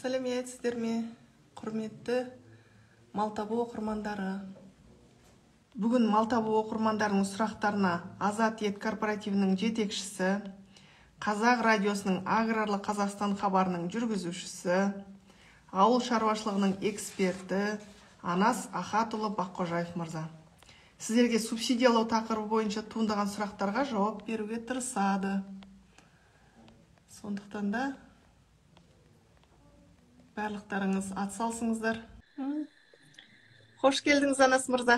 Сәлеметсіздер ме, құрметті Малтабу оқырмандары. Бүгін Малтабу оқырмандарының сұрақтарына Азат ет корпоративінің жетекшісі, Қазақ радиосының Аграрлы Қазақстан хабарының жүргізушісі, ауыл шаруашылығының эксперті Анас Ахатұлы Баққожаев мырза. Сіздерге субсидиялау тақырыбы бойынша туындаған сұрақтарға жауап беруге тырысады. Сондықтан да барлықтарыңыз атсалсыңыздар. Хош келдіңіз, Анас мырза.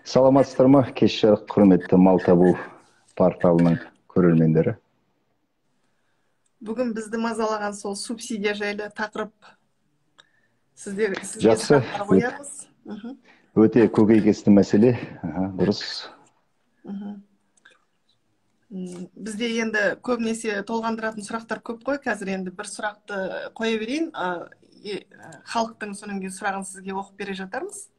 Саламатсыздар ма, кеш жарық құрметті Малтабу порталының көрермендері. Бүгін бізді мазалаған сол субсидия жайлы тақырып сізге Жақсы. сұрақтар қоямыз. Өте көкейкесті мәселе. Дұрыс. Бізде енді көбінесе толғандыратын сұрақтар көп қой. Қазір енді бір сұрақты қоя берейін. Халықтың соның кейін сұрағын сізге оқып бере жатармыз.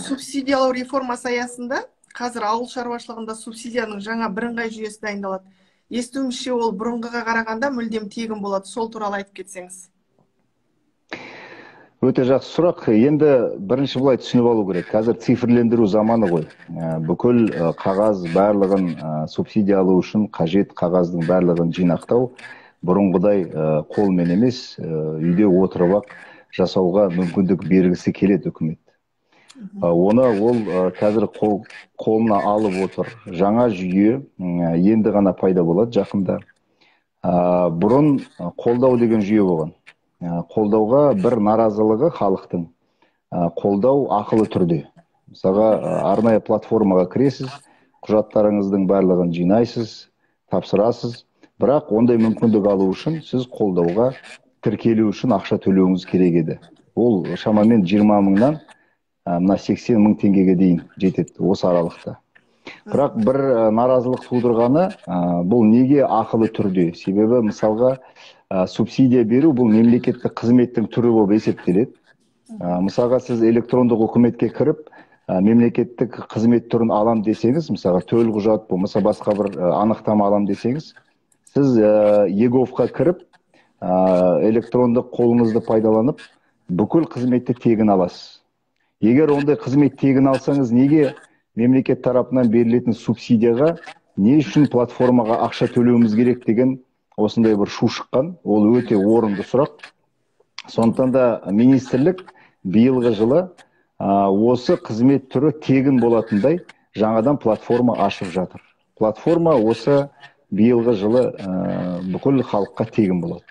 Субсидиялау реформасы аясында қазір ауыл шаруашылығында субсидияның жаңа бірыңғай жүйесі дайындалады. Естуімше ол бұрынғыға қарағанда мүлдем тегін болады. Сол туралы айтып кетсеңіз. Өте жақсы сұрақ. Енді бірінші былай түсініп алу керек. Қазір цифрлендіру заманы ғой. Бүкіл қағаз барлығын субсидия алу үшін қажет қағаздың барлығын жинақтау бұрынғыдай қолмен емес, үйде отырып ақ жасауға мүмкіндік бергісі келеді үкімет. Оны ол қазір қолына алып отыр. Жаңа жүйе енді ғана пайда болады жақында. Бұрын қолдау деген жүйе болған. Қолдауға бір наразылығы халықтың. Қолдау ақылы түрде. Мысалға арнайы платформаға кіресіз, құжаттарыңыздың барлығын жинайсыз, тапсырасыз. Бірақ ондай мүмкіндік алу үшін сіз қолдауға тіркелу үшін ақша төлеуіңіз керек еді. Ол шамамен 20 мыңнан 80 мың теңгеге дейін жетеді осы аралықта. Бірақ бір наразылық тудырғаны бұл неге ақылы түрде? Себебі мысалға субсидия беру бұл мемлекеттік қызметтің түрі болып есептеледі. Мысалға сіз электрондық үкіметке кіріп, мемлекеттік қызмет түрін алам десеңіз, мысалға төлқұжат болмаса басқа бір анықтама алам десеңіз, сіз ЕГОВқа кіріп, электрондық қолыңызды пайдаланып, бүкіл қызметті тегін аласыз. Егер ондай қызмет тегін алсаңыз, неге мемлекет тарапынан берілетін субсидияға не үшін платформаға ақша төлеуіміз керек деген осындай бір шу шыққан, ол өте орынды сұрақ. Сондықтан да министрлік биылғы жылы осы қызмет түрі тегін болатындай жаңадан платформа ашып жатыр. Платформа осы биылғы жылы бүкіл халыққа тегін болады.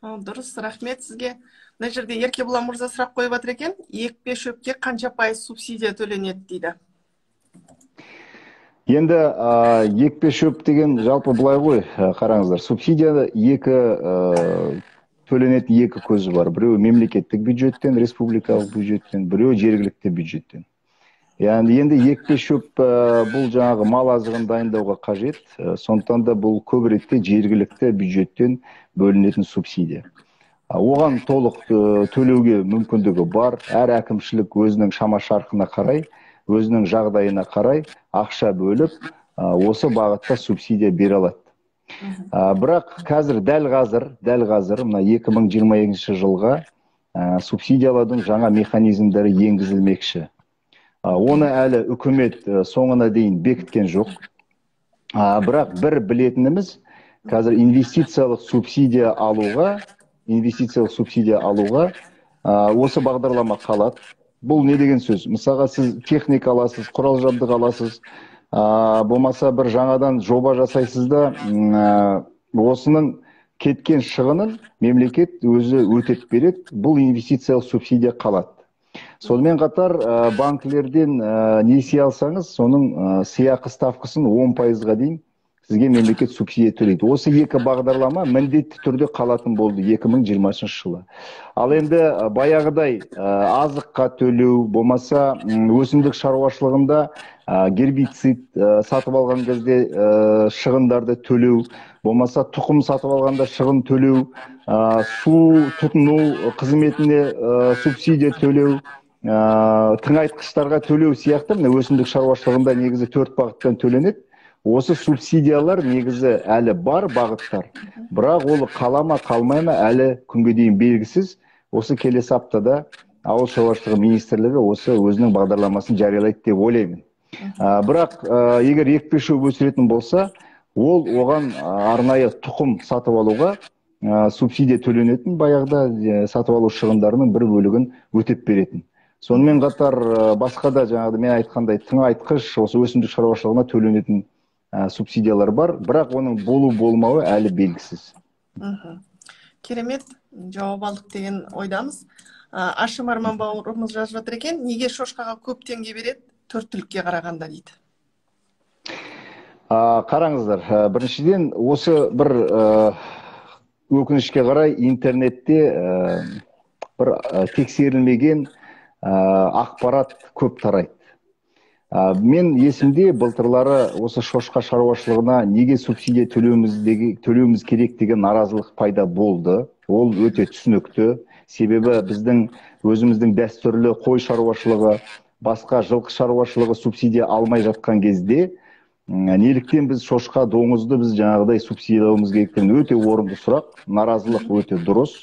Дұрыс, рахмет сізге. Мына жерде Еркебұлан мырза сұрақ қойып жатыр екен. Екпе шөпке қанша пайыз субсидия төленеді дейді. Енді екпе шөп деген жалпы былай ғой, қараңыздар. Субсидия төленетін екі көзі бар. Біреу мемлекеттік бюджеттен, республикалық бюджеттен, біреу жергілікті бюджеттен. Енді екпе шөп бұл жаңағы мал азығын дайындауға қажет. Сондықтан да бұл көп ретте жергілікті бюджеттен бөлінетін субсидия. Оған толық төлеуге мүмкіндігі бар. Әр әкімшілік өзінің шама шарқына қарай, өзінің жағдайына қарай ақша бөліп, осы бағытта субсидия бере алады. Бірақ қазір дәл қазір мына 2022 жылға субсидиялаудың жаңа механизмдері енгізілмекші. Оны әлі үкімет соңына дейін бекіткен жоқ. Бірақ бір білетініміз, қазір инвестициялық субсидия алуға осы бағдарлама қалады. Бұл не деген сөз? Мысалға сіз техника аласыз, құрал жабдық аласыз, болмаса бір жаңадан жоба жасайсыз да, осының кеткен шығынын мемлекет өзі өтеп береді. Бұл инвестициялық субсидия қалады. Сонымен қатар банкілерден несие алсаңыз, соның сыйақы ставкасын 10%-ға дейін сізге мемлекет субсидия төлейді. Осы екі бағдарлама міндетті түрде қалатын болды 2020 жылы. Ал енді баяғыдай азыққа төлеу, болмаса өсімдік шаруашылығында гербицид сатып алған кезде шығындарды төлеу, болмаса тұқым сатып алғанда шығын төлеу, су тұтыну қызметіне субсидия төлеу, тыңайтқыштарға төлеу сияқты өсімдік шаруашылығында негізі 4 бағыттан төленеді. осы субсидиялар негізі әлі бар бағыттар. Бірақ ол қала ма қалмай ма әлі күнге дейін белгісіз. Осы келесі аптада Ауыл шаруашылығы министрлігі осы өзінің бағдарламасын жариялайды деп ойлаймын. Бірақ егер екпе шөп өсіретін болса, ол оған арнайы тұқым сатып алуға субсидия төленетін, баяғыда сатып алу шығындарының бір бөлігін өтеп беретін. Сонымен қатар басқа да жаңағыда мен айтқандай тыңайтқыш осы өсімдік шаруашылығына төленетін субсидиялар бар, бірақ оның болу болмауы әлі белгісіз. Керемет, жауап алдық деген ойдамыз. Ашым Арман бауырымыз жазып жатыр екен, неге шошқаға көп теңге береді, 4 түлікке қарағанда дейді. Қараңыздар, біріншіден осы бір өкінішке қарай интернетте бір тексерілмеген ақпарат көп тарайды. Мен есімде былтырлары осы шошқа шаруашылығына неге субсидия төлеуіміз керек деген наразылық пайда болды. Ол өте түсінікті. Себебі біздің өзіміздің дәстүрлі қой шаруашылығы, басқа жылқы шаруашылығы субсидия алмай жатқан кезде, неліктен біз шошқа, доңызды біз жаңағыдай субсидиялауымыз керектігін өте орынды сұрақ, наразылық өте дұрыс.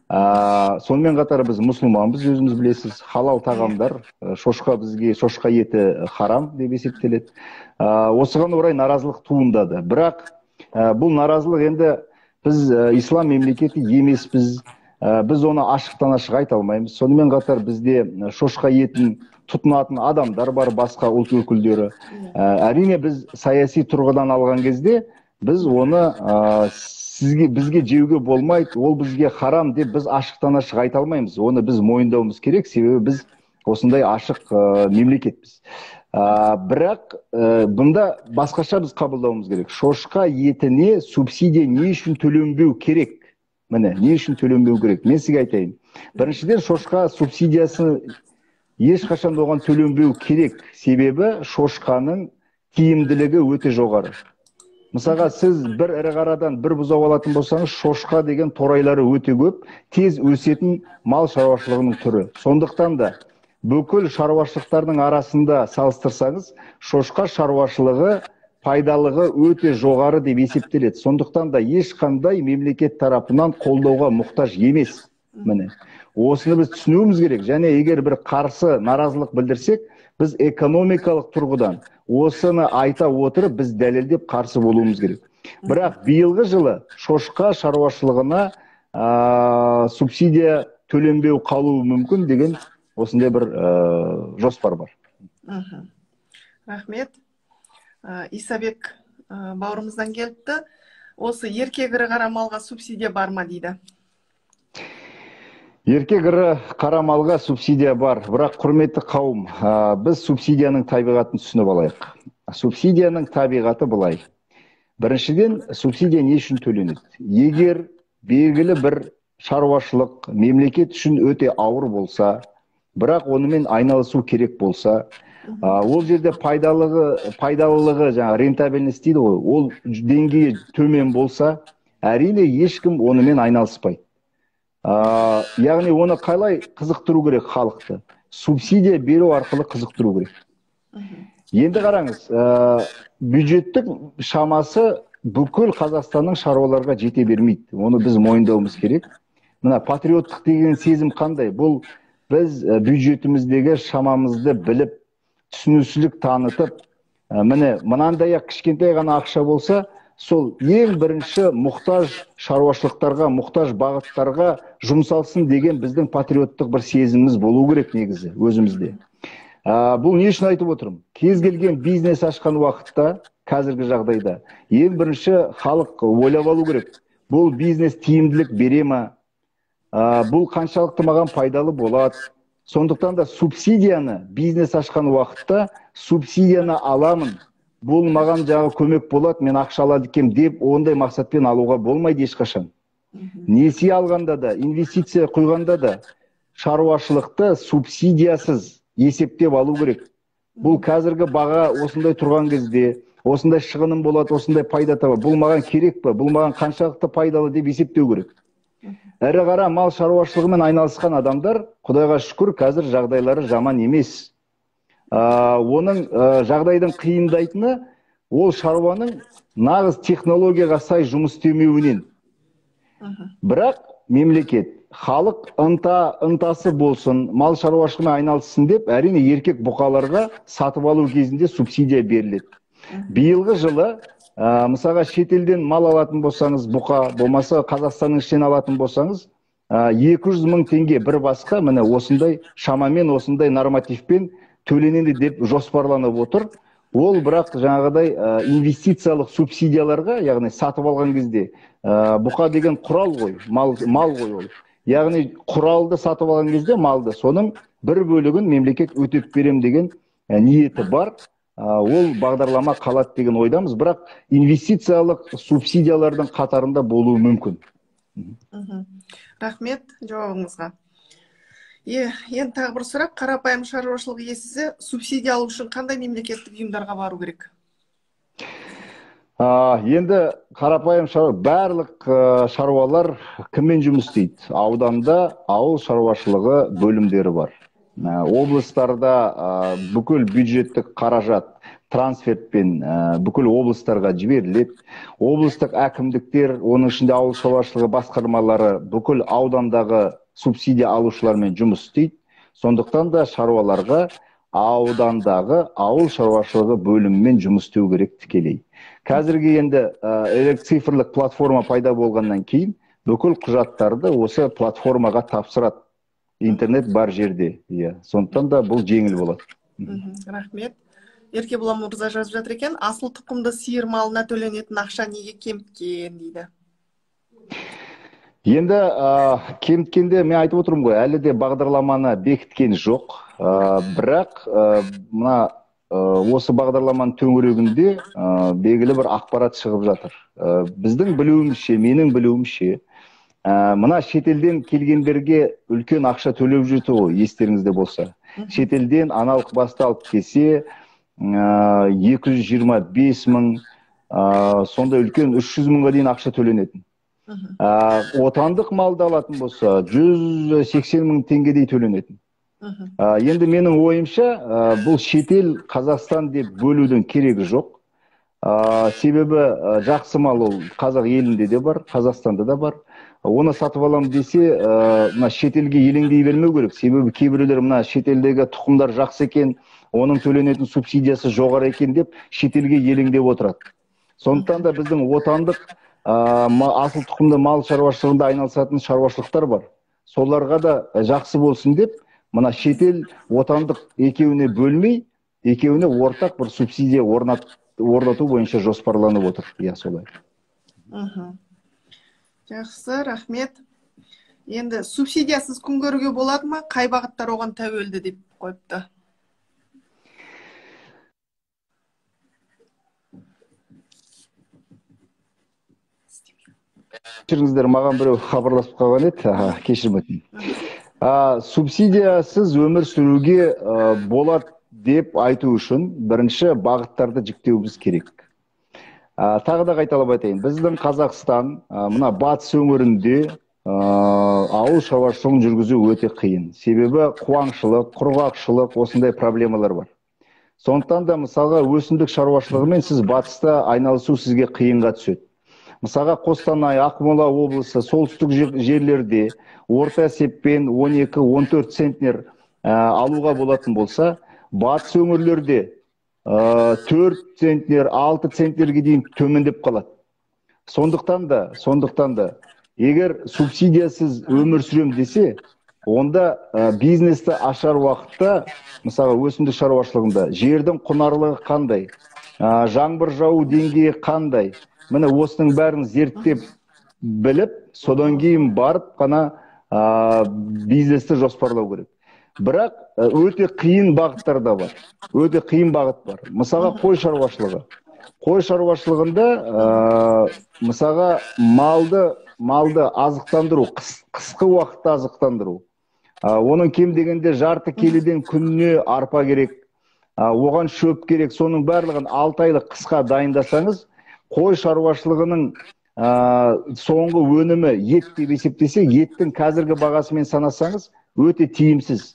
Сонымен қатар біз мұсылманбыз, өзіміз білесіз, халал тағамдар, шошқа бізге шошқа еті харам деп есептеледі. Осыған орай наразылық туындады. Бірақ бұл наразылық енді біз ислам мемлекеті емеспіз, біз оны ашықтан ашық айта алмаймыз. Сонымен қатар бізде шошқа етін тұтынатын адамдар бар, басқа ұлт өкілдері. Әрине біз саяси тұрғыдан алған кезде біз оны бізге жеуге болмайды, ол бізге харам деп біз ашықтан ашық айта алмаймыз. Оны біз мойындауымыз керек, себебі біз осындай ашық мемлекетпіз. Бірақ бұнда басқаша біз қабылдауымыз керек. Шошқа етіне субсидия не үшін төленбеу керек? Міне, не үшін төленбеу керек? Мен сізге айтайын. Біріншіден, шошқа субсидиясы ешқашан оған төленбеу керек. Себебі шошқаның тиімділігі өте жоғары. Мысалға, сіз бір ірі қарадан бір бұзау алатын болсаңыз, шошқа деген торайлары өте көп, тез өсетін мал шаруашылығының түрі. Сондықтан да бүкіл шаруашылықтардың арасында салыстырсаңыз, шошқа шаруашылығы пайдалығы өте жоғары деп есептеледі. Сондықтан да ешқандай мемлекет тарапынан қолдауға мұқтаж емес. Міне, осыны біз түсінуіміз керек. Және егер бір қарсы наразылық білдірсек, біз экономикалық тұрғыдан осыны айта отырып, біз дәлелдеп қарсы болуымыз керек. Бірақ биылғы жылы шошқа шаруашылығына субсидия төленбеу қалуы мүмкін деген осындай бір жоспар бар. Рахмет. Исабек бауырымыздан келіпті. Осы еркек ірі қара малға субсидия бар ма дейді? Еркек ірі қара малға субсидия бар. Бірақ құрметті қауым, біз субсидияның табиғатын түсініп алайық. Субсидияның табиғаты былай. Біріншіден, субсидия не үшін төленеді? Егер белгілі бір шаруашылық мемлекет үшін өте ауыр болса, бірақ онымен айналысу керек болса, ол жерде пайдалылығы, жаңа рентабельность дейді ғой, ол деңгейі төмен болса, әрине ешкім онымен айналыспайды. Яғни оны қалай қызықтыру керек халықты? Субсидия беру арқылы қызықтыру керек. Енді қараңыз, бюджеттік шамасы бүкіл Қазақстанның шаруаларға жете бермейді. Оны біз мойындауымыз керек. Мына патриоттық деген сезім қандай? Бұл біз бюджетіміздегі шамамызды біліп, түсінушілік танытып, мынандай кішкентай ғана ақша болса, сол ең бірінші мұқтаж шаруашылықтарға, мұқтаж бағыттарға жұмсалсын деген біздің патриоттық бір сезіміміз болу керек негізі өзімізде. Бұл не үшін айтып отырмын? Кез келген бизнес ашқан уақытта, қазіргі жағдайда, ең бірінші халық ойлап алу керек. Бұл бизнес тиімділік бере ме? Бұл қаншалықты маған пайдалы болады? Сондықтан да субсидияны бизнес ашқан уақытта субсидияны аламын. Бұл маған жағы көмек болады, мен ақша алады екем деп, ондай мақсатпен алуға болмайды ешқашан. Несие алғанда да, инвестиция құйғанда да шаруашылықты субсидиясыз есептеп алу керек. Бұл қазіргі баға осындай тұрған кезде, осындай шығыным болады, осындай пайда табады. Бұл маған керек пе? Бұл маған қаншалықты пайдалы деп есептеу керек. Әрі қара мал шаруашылығымен айналысқан адамдар, Құдайға шүкір, қазір жағдайлары жаман емес. Оның жағдайдың қиындайтыны, ол шаруаның нағыз технологияға сай жұмыс істемеуінен. Бірақ мемлекет, халық ынтасы болсын, мал шаруашылығына айналсын деп, әрине еркек бұқаларға сатып алу кезінде субсидия беріледі. Биылғы жылы, мысалға шетелден мал алатын болсаңыз, бұқа, болмаса Қазақстанның ішінен алатын болсаңыз, 200 мың теңге бір басқа, міне осындай, шамамен осындай нормативпен төленеді деп жоспарланып отыр. Ол бірақ жаңағыдай инвестициялық субсидияларға, яғни сатып алған кезде, бұқа деген құрал ғой, мал ғой ол. Яғни құралды сатып алған кезде малды, соның бір бөлігін мемлекет өтеп берем деген ниеті бар. Ол бағдарлама қалады деген ойдамыз, бірақ инвестициялық субсидиялардың қатарында болуы мүмкін. Рахмет жауабыңызға. Енді тағы бір сұрақ, қарапайым шаруашылық иесі субсидия алу үшін қандай мемлекеттік ұйымдарға бару керек? Енді қарапайым барлық шаруалар кіммен жұмыс істейді? Ауданда ауыл шаруашылығы бөлімдері бар. Облыстарда бүкіл бюджеттік қаражат трансфертпен бүкіл облыстарға жіберіледі. Облыстық әкімдіктер, оның ішінде ауыл шаруашылығы басқармалары бүкіл аудандағы субсидия алушылармен жұмыс істейді. Сондықтан да шаруаларға аудандағы ауыл шаруашылығы бөлімімен жұмыс істеу керек тікелей. Қазіргі енді цифрлық платформа пайда болғаннан кейін бүкіл құжаттарды осы платформаға тапсырады. Интернет бар жерде. Сондықтан да бұл жеңіл болады. Рахмет. Еркебұлан мырза жазып жатыр екен, асыл тұқымды сиыр малына төленетін ақша неге кеміткен дейді. Енді кеміткенде мен айтып отырмын ғой, әлі де бағдарламаны бекіткен жоқ. Бірақ осы бағдарламаның төңірегінде белгілі бір ақпарат шығып жатыр. Біздің білуімізше, менің білуімше, мына шетелден келгендерге үлкен ақша төлеп жүрді ғой, естеріңізде болса. Шетелден аналық басты алып келсе, 225 мың, сонда үлкен 300 мыңға дейін ақша төленетін. Отандық малды алатын болса, 180 мың теңгедей төленетін. Енді менің ойымша, бұл шетел Қазақстан деп бөлудің керегі жоқ. Себебі жақсы мал ол қазақ елінде де бар, Қазақстанда да бар. Оны сатып алам десе, шетелге елеңдей бермеу керек. Себебі кейбіреулер мына шетелдегі тұқымдар жақсы екен, оның төленетін субсидиясы жоғары екен деп шетелге елеңдеп отырады. Сондықтан да біздің отандық асыл тұқымды мал шаруашылығында айналысатын шаруашылықтар бар. Соларға да жақсы болсын деп, мына шетел отандық екеуіне бөлмей, екеуіне ортақ бір субсидия орнату бойынша жоспарланып отыр. Солай. Жақсы, рахмет. Енді субсидиясыз күн көруге болады ма? Қай бағыттар оған тәуелді деп қойыпты? Кешіріңіздер, маған біреу хабарласып қалған еді, кешірім өтінемін. Субсидиясыз өмір сүруге болады деп айту үшін бірінші бағыттарды жіктеуіміз керек. Тағы да қайталап айтайын, біздің Қазақстан, мына батыс өңірінде ауыл шаруашылығын жүргізу өте қиын. Себебі қуаңшылық, құрғақшылық, осындай проблемалар бар. Сондықтан да мысалға өсімдік шаруашылығымен сіз батыста айналысу сізге қиынға түседі. Мысалға Қостанай, Ақмола облысы, солтүстік жерлерде орта есеппен 12-14 центнер алуға болатын болса, батыс өңірлерде 4 центнер, 6 центнерге дейін төмендеп қалады. Сондықтан да, егер субсидиясыз өмір сүрем десе, онда бизнесті ашар уақытта, мысалы өсімдік шаруашылығында, жердің құнарлығы қандай, жаңбыр жауы деңгейі қандай, міне осының бәрін зерттеп біліп, содан кейін барып қана бизнесті жоспарлау керек. Бірақ өте қиын бағыттар да бар. Өте қиын бағыт бар. Мысалға қой шаруашылығы. Қой шаруашылығында мысалға малды азықтандыру, қысқы уақытта азықтандыру. Оның кем дегенде жарты келіден күніне арпа керек, оған шөп керек, соның барлығын 6 айлық қысқа дайындасаңыз, қой шаруашылығының соңғы өнімі ет деп есептесе, еттің қазіргі бағасымен санасаңыз, өте тиімсіз.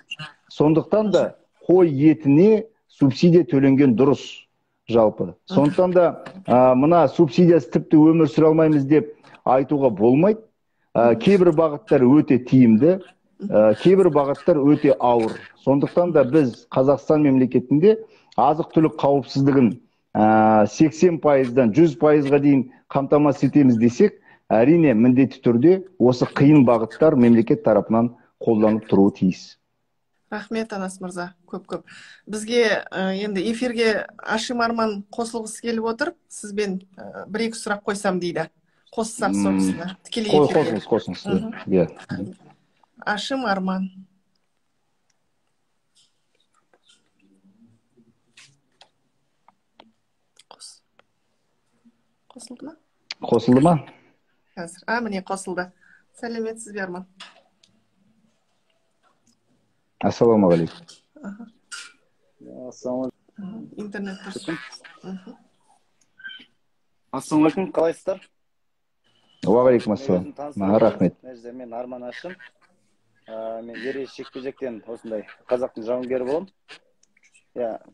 Сондықтан да қой етіне субсидия төленген дұрыс. жалпы. Сондықтан да мына субсидиясы тіпті өмір сүре алмаймыз деп айтуға болмайды. Кейбір бағыттар өте тиімді, кейбір бағыттар өте ауыр. Сондықтан да біз Қазақстан мемлекетінде азық-түлік қауіпсіздігін 80%-дан 100%-ға дейін қамтамасыз етеміз десек, әрине міндетті түрде осы қиын бағыттар мемлекет тарапынан қолданып тұруы тиіс. Рахмет, Анас мырза, көп-көп. Бізге енді эфирге Ашим Арман қосылғысы келіп отыр. Сізбен бір-екі сұрақ қойсам дейді. Қоссақ сонысына. Тікелей эфирге. Қосыңыз. Ашим Арман. Қосылды ма? Қосылды ма? Қазір. Міне қосылды. Сәлеметсіз бе, Арман? Ассалаумағалейкум. Интернет тұрсын. Ассалаумағалейкум, қалайсыздар? Уағалейкум ассалам. Рахмет. Мен Арман Ашим. Мен ережесіз жекпе-жектен осындай қазақтың жауынгері боламын.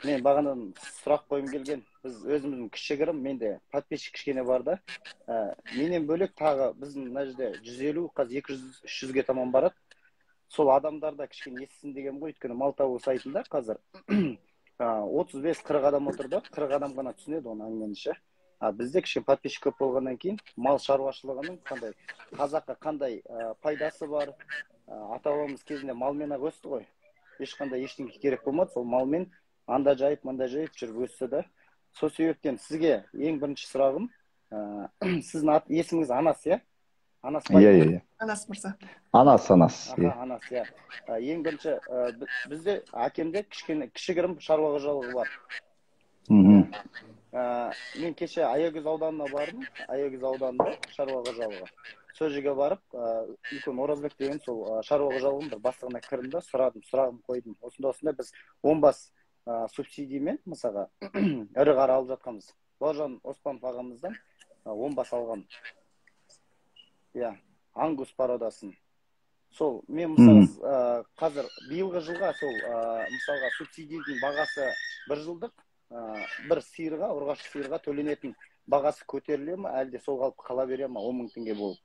Мен бағанадан сұрақ қойым келген. Біз өзіміздің кішігірім, менде подписчик кішкене бар да. Менен бөлек тағы біздің мына жерде 150, қазір 200-300-ге таман барады. Сол адамдарда кішкене естісін деген ғой, өйткені мал табу сайтында қазір 35-40 адам отырды, 40 адам ғана түсінеді оны әңгімені. Бізде кішкене подписчик көп болғаннан кейін мал шаруашылығының қандай қазаққа қандай пайдасы бар. Ата-бабамыз кезінде малмен ақ өсті ғой. Ешқандай ештеңе керек болмады, сол малмен анда жайып, мында жайып жүріп өсті да. Сол себептен сізге ең бірінші сұрағым, сіздің есіміңіз Анас, иә? Анас Иә. Анас мырза. Анас. Анас, иә. Ең бірінші, бізде әкемде кішігірім шаруа қожалығы бар. Мен кеше Аягөз ауданына бардым, Аягөз ауданында шаруа қожалығы. Сол жерге барып, үлкен Оразбек деген сол шаруа қожалығының бір бастығына кірдім да, сұрағым қойдым. Осында біз 10 бас субсидиямен, мысалға, ірі қара алып жатқанбыз. Бауыржан Оспанов ағамыздан 10 бас алған. Ангус пародасын. Сол, мен мысалға, қазір биылғы жылға сол, мысалға, субсидияның бағасы бір жылдық, бір сиырға, ұрғашы сиырға төленетін бағасы көтеріле ме, әлде сол қалып қала бере ме, 10 мың теңге болып?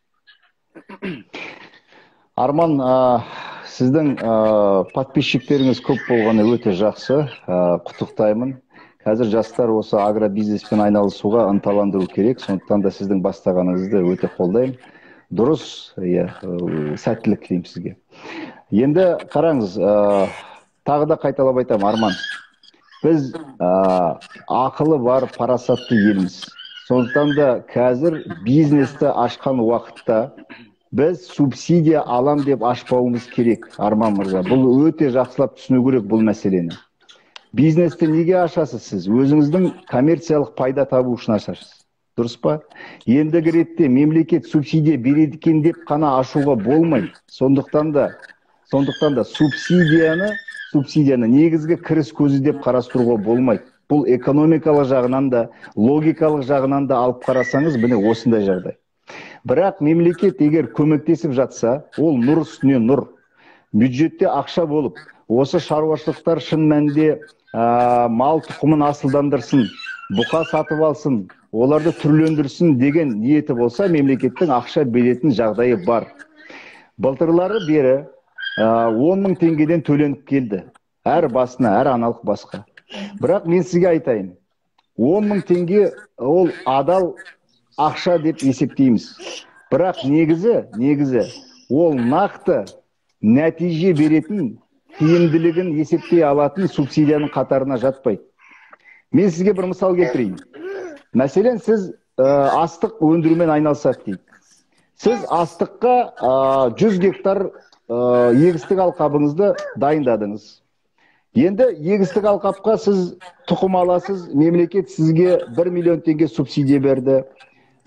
Арман, сіздің подписчиктеріңіз көп болғаны өте жақсы, құттықтаймын. Қазір жастар осы агробизнеспен айналысуға ынталандыру керек, сондықтан да сіздің бастағаныңызды өте қолдаймын. Дұрыс, сәттілік тілеймін сізге. Енді қараңыз, тағы да қайталап айтамын, Арман. Біз ақылы бар, парасатты елміз. Сондықтан да қазір бизнесті ашқан уақытта біз субсидия алам деп ашпауымыз керек, Арман мырза. Бұл өте жақсылап түсіну керек бұл мәселені. Бизнесті неге ашасыз сіз? Өзіңіздің коммерциялық пайда табу үшін ашасыз. Дұрыс па? Ендігі ретте мемлекет субсидия береді екен деп қана ашуға болмайды. Сондықтан да субсидияны негізгі кіріс көзі деп қарастыруға болмайды. Бұл экономикалық жағынан да, логикалық жағынан да алып қарасаңыз, міне осындай жағдай. Бірақ мемлекет егер көмектесіп жатса, ол нұр үстіне нұр. Бюджетте ақша болып, осы шаруашылықтар шын мәнінде мал тұқымын асылдандырсын, бұқа сатып алсын, оларды түрлендірсін деген ниеті болса, мемлекеттің ақша беретін жағдайы бар. Былтырлары бері 10 мың теңгеден төленіп келді. Әр басына, әр аналық басқа. Бірақ мен сізге айтайын, 10 мың теңге ол адал ақша деп есептейміз. Бірақ негізі ол нақты нәтиже беретін, тиімділігін есептей алатын субсидияның қатарына жатпайды. Мен сізге бір мысал келтірейін. Мәселен, сіз астық өндірумен айналысады дейді. Сіз астыққа 100 гектар егістік алқабыңызды дайындадыңыз. Енді егістік алқапқа сіз тұқым аласыз, мемлекет сізге 1 миллион теңге субсидия берді.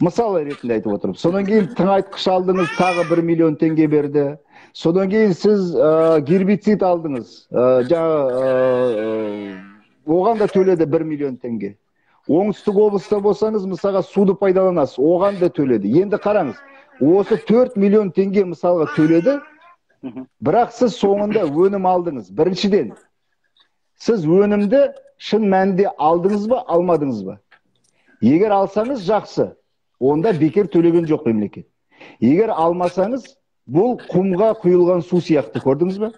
Мысал ретінде айтып отырып. Содан кейін тыңайтқыш алдыңыз, тағы 1 миллион теңге берді. Содан кейін сіз гербицид алдыңыз, оған да төледі 1 миллион теңге. Оңтүстік облыста болсаңыз, мысалға суды пайдаланасыз, оған да төледі. Енді қараңыз, осы 4 миллион теңге мысалға төледі, бірақ сіз соңында өнім алдыңыз. Біріншіден, сіз өнімді шын мәнінде алдыңыз ба, алмадыңыз ба? Егер алсаңыз жақсы, онда бекер төлеген жоқ мемлекет. Егер алмасаңыз, бұл құмға құйылған су сияқты, көрдіңіз бе?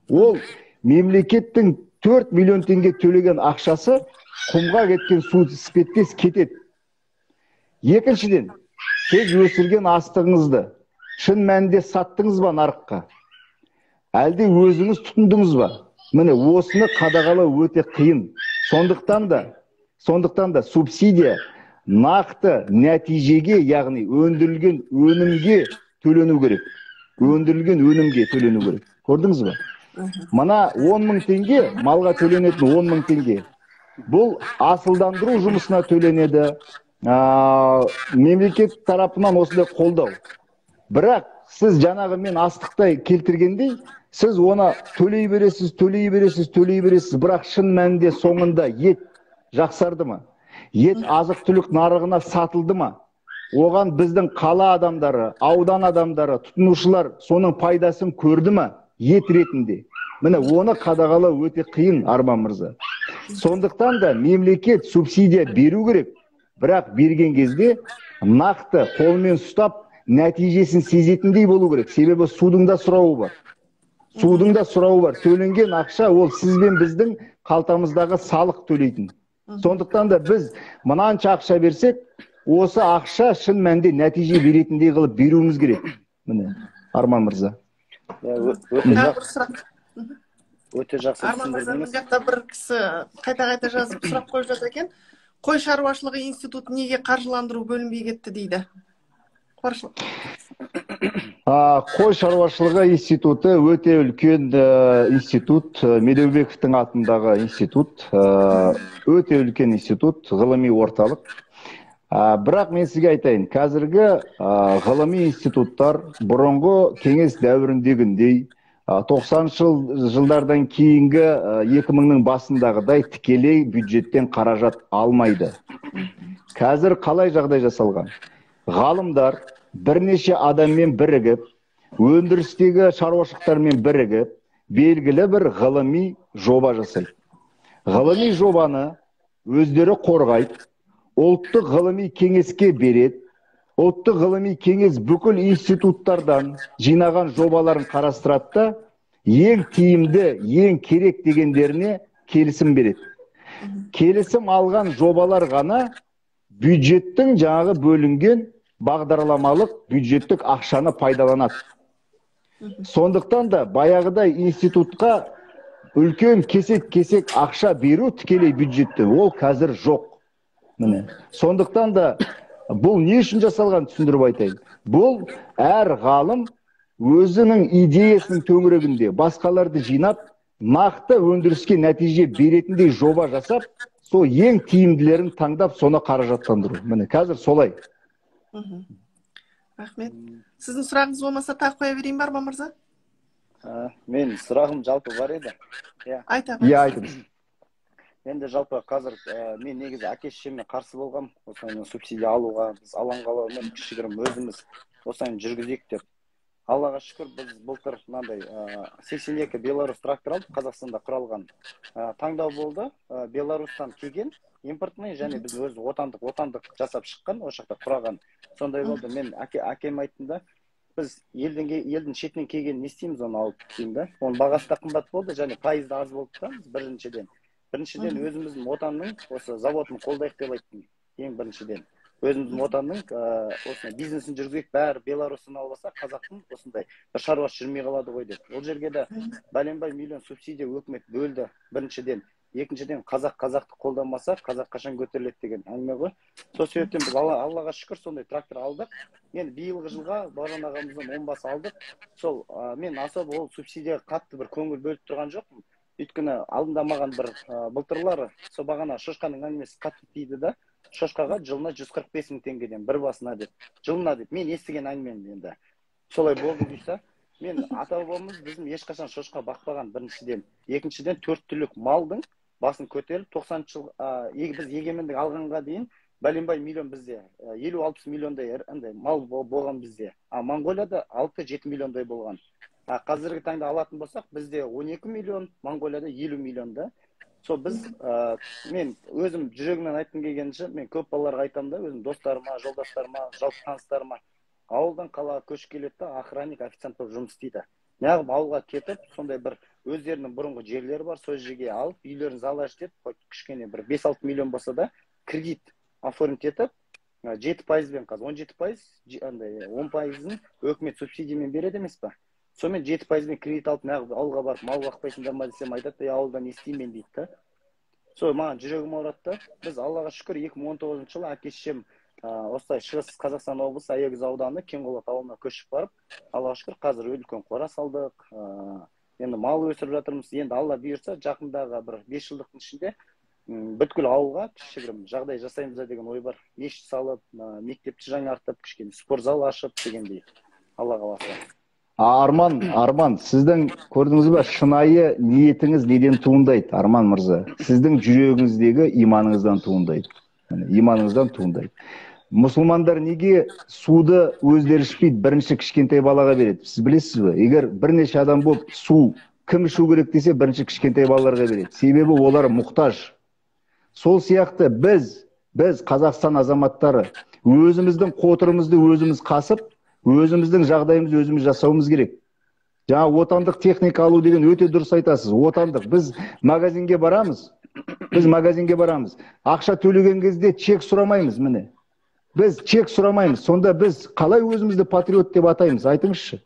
Ол мемлекеттің 4 миллион теңге төлеген ақшасы құмға кеткен су іспеттес кетеді. Екіншіден, сіз өсірген астығыңызды шын мәнінде саттыңыз ба нарыққа? Әлде өзіңіз тұтындыңыз ба? Міне осыны қадағалау өте қиын. Сондықтан да субсидия нақты нәтижеге, яғни өндірілген өнімге төлену керек. Көрдіңіз бе? Мына 10 мың теңге, малға төленетін 10 мың теңге. Бұл асылдандыру жұмысына төленеді. Мемлекет тарапынан осындай қолдау. Бірақ сіз жаңағы мен астықтай келтіргендей, сіз оны төлей бересіз. Бірақ шын мәнінде соңында ет жақсарды ма? Ет азық түлік нарығына сатылды ма? Оған біздің қала адамдары, аудан адамдары, тұтынушылар соның пайдасын көрді ма? Ет ретінде. Міне оны қадағалау өте қиын, Арман мырза. Сондықтан да мемлекет субсидия беру керек. Бірақ берген кезде нақты қолмен ұстап нәтижесін сезетіндей болу керек. Себебі судың да сұрауы бар. Төленген ақша ол сіз бен біздің қалтамыздағы салық төлейтін. Сондықтан да біз мынанша ақша берсек, осы ақша шын мәнінде нәтиже беретіндей қылып беруіміз керек. Міне, Арман мырза. Өте жақсы. Арман мырза, бұл жақта бір кісі қайта жазып сұрақ қойып жатыр екен. Қой шаруашылығы институты неге қаржыландыру бөлінбей кетті дейді. Қой шаруашылығы институты өте үлкен институт, Медеубековтың атындағы институт, өте үлкен институт, ғылыми орталық. Бірақ мен сізге айтайын, қазіргі ғылыми институттар бұрынғы кеңес дәуіріндегіндей 90 жылдардан кейінгі 2000-нің басындағыдай тікелей бюджеттен қаражат алмайды. Қазір қалай жағдай жасалған? Ғалымдар бірнеше адаммен бірігіп, өндірістегі шаруашылықтармен бірігіп, белгілі бір ғылыми жоба жасайды. Ғылыми жобаны өздері қорғайды, ұлттық ғылыми кеңеске береді. Ұлттық ғылыми кеңес бүкіл институттардан жинаған жобаларын қарастырады да, ең тиімді, ең керек дегендеріне келісім береді. Келісім алған жобалар ғана бюджеттің жаңағы бөлінген бағдарламалық бюджеттік ақшаны пайдаланады. Сондықтан да баяғыдай институтқа үлкен кесек ақша беру тікелей бюджетті, ол қазір жоқ. Сондықтан да бұл не үшін жасалған түсіндіріп айтайын. Бұл әр ғалым өзінің идеясының төңірегінде басқаларды жинап, нақты өндіріске нәтиже беретіндей жоба жасап, сол ең тиімділерін таңдап, соны қаражаттандыру. Міне, қазір солай. Рахмет. Сіздің сұрағыңыз болмаса тағы қоя берейін бар ма, мырза? Мен сұрағым жалпы бар еді. Айтыңыз. Енді жалпы қазір мен негізі әке-шешеме қарсы болғам, осыны субсидия алуға, біз алаңғалаумен кішігірім өзіміз осыны жүргізейік деп. Аллаға шүкір, біз былтыр мынандай 82 Беларусь трактор алдық, Қазақстанда құралған. Таңдау болды, Беларусьтан келген, импортный, және біз өз отандық жасап шыққан, о жақта құраған. Сондай болды, мен әкем айтында, біз елдің шетінен келген не істейміз, оны алып деймді. Оның бағасы да қымбат болды, және пайызы да аз болды да, біріншіден өзіміздің отанның осы заводын қолдайық деп айттым, ең біріншіден. Өзіміздің отанның осы бизнесін жүргізейік, бәрі Беларусьтан албаса, қазақтың осындай бір шаруасы жүрмей қалады ғой деп. Ол жерге де бәленбай миллион субсидия өкімет бөлді, біріншіден. Екіншіден, қазақты қолданмаса, қазақ қашан көтеріледі деген әңгіме ғой. Сол себептен біз Аллаға шүкір сондай трактор алдық. Мен биылғы жылға Бағжан ағамыздан 10 бас алдық. Сол мен особо ол субсидия қатты бір көңіл бөліп тұрған жоқпын. Өйткені алдында маған бір былтырлары сол бағана шошқаның әңгімесі қатты тиді да, шошқаға жылына 145 мың теңгеден бір басына деп, жылына деп. Мен естіген әңгімем енді. Солай болды дейсі. Мен ата-бабамыз біздің ешқашан шошқа бақпаған, біріншіден. Екіншіден, 4 түлік малдың басын көтеріп, 90 жыл біз егемендік алғанға дейін бәленбай миллион бізде, 50-60 миллиондай мал болған бізде. Монғолияда 6-7 миллиондай болған. Қазіргі таңда алатын болсақ, бізде 12 миллион, Монғолияда 50 миллион да. біз мен өзім жүрегімнен айтқым келгенше, мен көп балаларға айтамын да, өзім достарыма, жолдастарыма, жалпы таныстарыма, ауылдан қалаға көшіп келеді да, охранник, официант болып жұмыс істейді. Неғып ауылға кетіп, сондай бір өздерінің бұрынғы жерлері бар, сол жерге алып, үйлерін залаж деп, кішкене бір 5-6 миллион болса да, кредит оформить етіп, 7%-бен қазір 17%, 10%-ын өкімет субсидиямен береді емес па? Сонымен 7%-бен кредит алып, неғып ауылға барып, мал бақпайсыңдар ма десем айтады, ауылда не істеймін дейді да. Сол маған жүрегім ауырады. Біз Аллаға шүкір 2019 жылы әке-шешем осылай шығыс Қазақстан облысы Аягөз ауданы Кеңқолақ ауылына көшіп барып, Аллаға шүкір қазір үлкен қора салдық. Енді мал өсіріп жатырмыз. Енді Алла бұйырса, жақындағы бір 5 жылдықтың ішінде бүткіл ауылға кішігірім жағдай жасаймыз деген ой бар. Мешіт салып, мектепті жаңартып, кішкене спорт зал ашып дегендей. Алла қаласа. Арман, сіздің көрдіңіз бе, шынайы ниетіңіз неден туындайды, Арман мырза? Сіздің жүрегіңіздегі иманыңыздан туындайды. Иманыңыздан туындайды. Мұсылмандар неге суды өздері ішпейді, бірінші кішкентай балаға береді? Сіз білесіз бе? Егер бірнеше адам болып су кім ішу керек десе, бірінші кішкентай балаларға береді. Себебі олар мұқтаж. Сол сияқты біз Қазақстан азаматтары өзіміздің қотырымызды өзіміз қасып, өзіміздің жағдайымызды өзіміз жасауымыз керек. Жаңа отандық техника алу деген өте дұрыс айтасыз. Отандық. Біз магазинге барамыз. Ақша төлеген кезде чек сұрамаймыз, міне. Біз чек сұрамаймыз. Сонда біз қалай өзімізді патриот деп атаймыз? Айтыңызшы.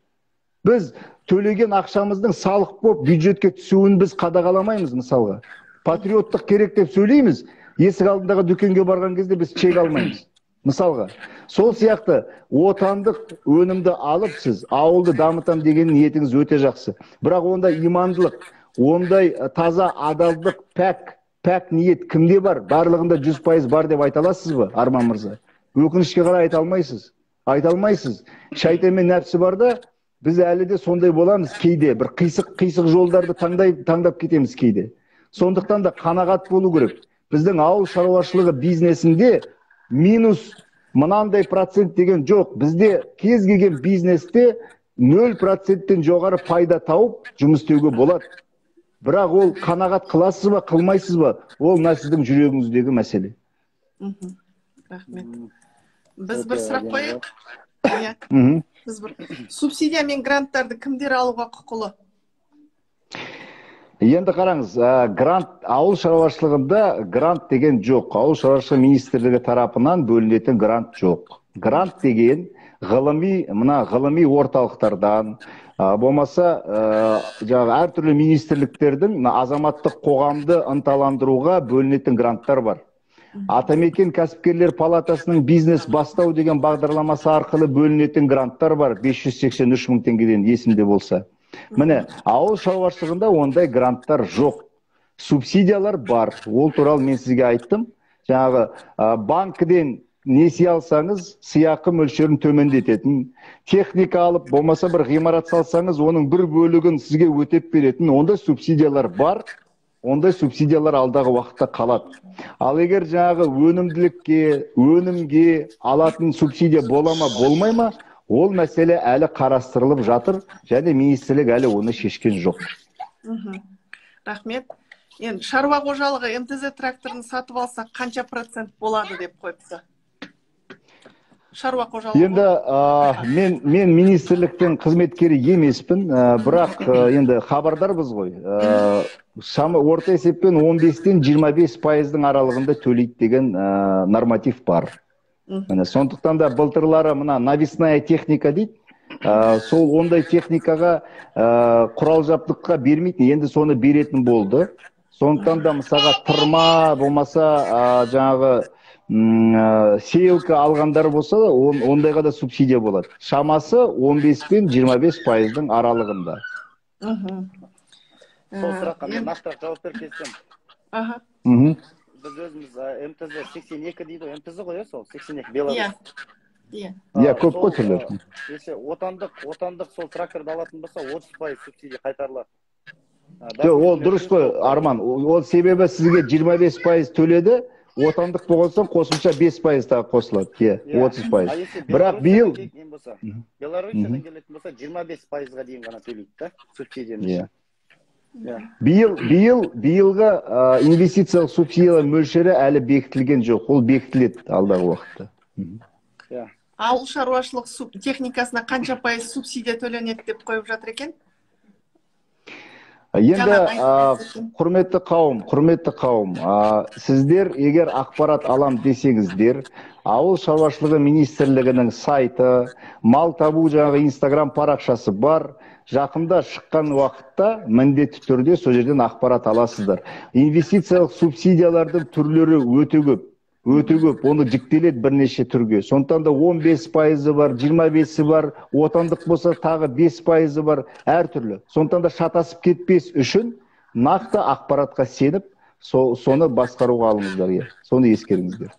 Біз төлеген ақшамыздың салық болып бюджетке түсуін біз қадағаламаймыз, мысалға. Патриоттық керек деп сөйлейміз. Есік алдындағы дүкенге барған кезде біз чек алмаймыз. Мысалға, сол сияқты отандық өнімді алып сіз ауылды дамытам деген ниетіңіз өте жақсы. Бірақ ондай имандылық, ондай таза адалдық, пәк ниет кімде бар? Барлығында 100% бар деп айта аласыз ба, Арман мырза? Өкінішке қарай айта алмайсыз. Шайтан мен нәпсі бар да, біз әлі де сондай боламыз кейде. Бір қисық жолдарды таңдап кетеміз кейде. Сондықтан да қанағат болу керек. Біздің ауыл шаруашылығы бизнесінде минус мынандай процент деген жоқ. Бізде кез келген бизнесте 0%-тен жоғары пайда тауып жұмыс істеуге болады. Бірақ ол қанағат қыласыз ба, қылмайсыз ба? Ол сіздің жүрегіңіздегі мәселе. Рахмет. Біз бір сұрақ қояйық. Субсидия мен гранттарды кімдер алуға құқылы? Енді қараңыз, ауыл шаруашылығында грант деген жоқ. Ауыл шаруашылығы министрлігі тарапынан бөлінетін грант жоқ. Грант деген ғылыми орталықтардан, болмаса әртүрлі министрліктердің азаматтық қоғамды ынталандыруға бөлінетін гранттар бар. Атамекен кәсіпкерлер палатасының бизнес бастау деген бағдарламасы арқылы бөлінетін гранттар бар. 583 мың теңгеден есімде болса. Міне, ауыл шаруашылығында ондай гранттар жоқ. Субсидиялар бар. Ол туралы мен сізге айттым. Жаңағы банкіден несие алсаңыз, сыйақы мөлшерін төмендететін, техника алып, болмаса бір ғимарат салсаңыз, оның бір бөлігін сізге өтеп беретін, ондай субсидиялар бар. Ондай субсидиялар алдағы уақытта қалады. Ал егер жаңағы өнімге алатын субсидия бола ма, болмай ма, ол мәселе әлі қарастырылып жатыр, және министрлік әлі оны шешкен жоқ. Рахмет. Енді шаруа қожалығы МТЗ тракторын сатып алса, қанша процент болады деп қойыпсы? Шаруа қожалығы. Енді мен министрліктің қызметкері емеспін, бірақ енді хабардарбыз ғой. Орта есеппен 15-тен 25%-ның аралығында төлейді деген норматив бар. Сондықтан да былтырлары мына навесная техника дейді. Сол ондай техникаға құрал жабдыққа бермейді, енді соны беретін болды. Сондықтан да мысалға тырма болмаса жаңағы сеялка алғандар болса, ондайға да субсидия болады. Шамасы 15 пен 25%-ның аралығында. Сол сұраққа мен нақтырақ жауап беріп кетсем. Біз өзіміз МТЗ 82 дейді ғой, МТЗ ғой, сол 82 Беларусь. Иә, көп қой түрлер. Если отандық сол тракторды алатын болса, 30% субсидия қайтарылады. Ол дұрыс қой, Арман. Ол себебі сізге 25% төледі, отандық болғансан қосымша 5% тағы қосылады. 30%. Бірақ биыл Беларусиядан келетін болса 25%-ға дейін ғана төлейді, субсидияны. Биылғы инвестициялық субсидиялар мөлшері әлі бекітілген жоқ. Ол бекітіледі алдағы уақытта. Ауыл шаруашылық техникасына қанша пайыз субсидия төленеді деп қойып жатыр екен? Енді құрметті қауым, сіздер егер ақпарат алам десеңіздер, ауыл шаруашылығы министрлігінің сайты, мал табу жаңағы Инстаграм парақшасы бар. Жақында шыққан уақытта міндетті түрде сол жерден ақпарат аласыздар. Инвестициялық субсидиялардың түрлері өте көп. Оны жіктеледі бірнеше түрге. Сондықтан да 15% бар, 25% бар, отандық болса тағы 5% бар, әртүрлі. Сондықтан да шатасып кетпес үшін нақты ақпаратқа сеніп, соны басқаруға алыңыздар. Соны ескеріңіздер.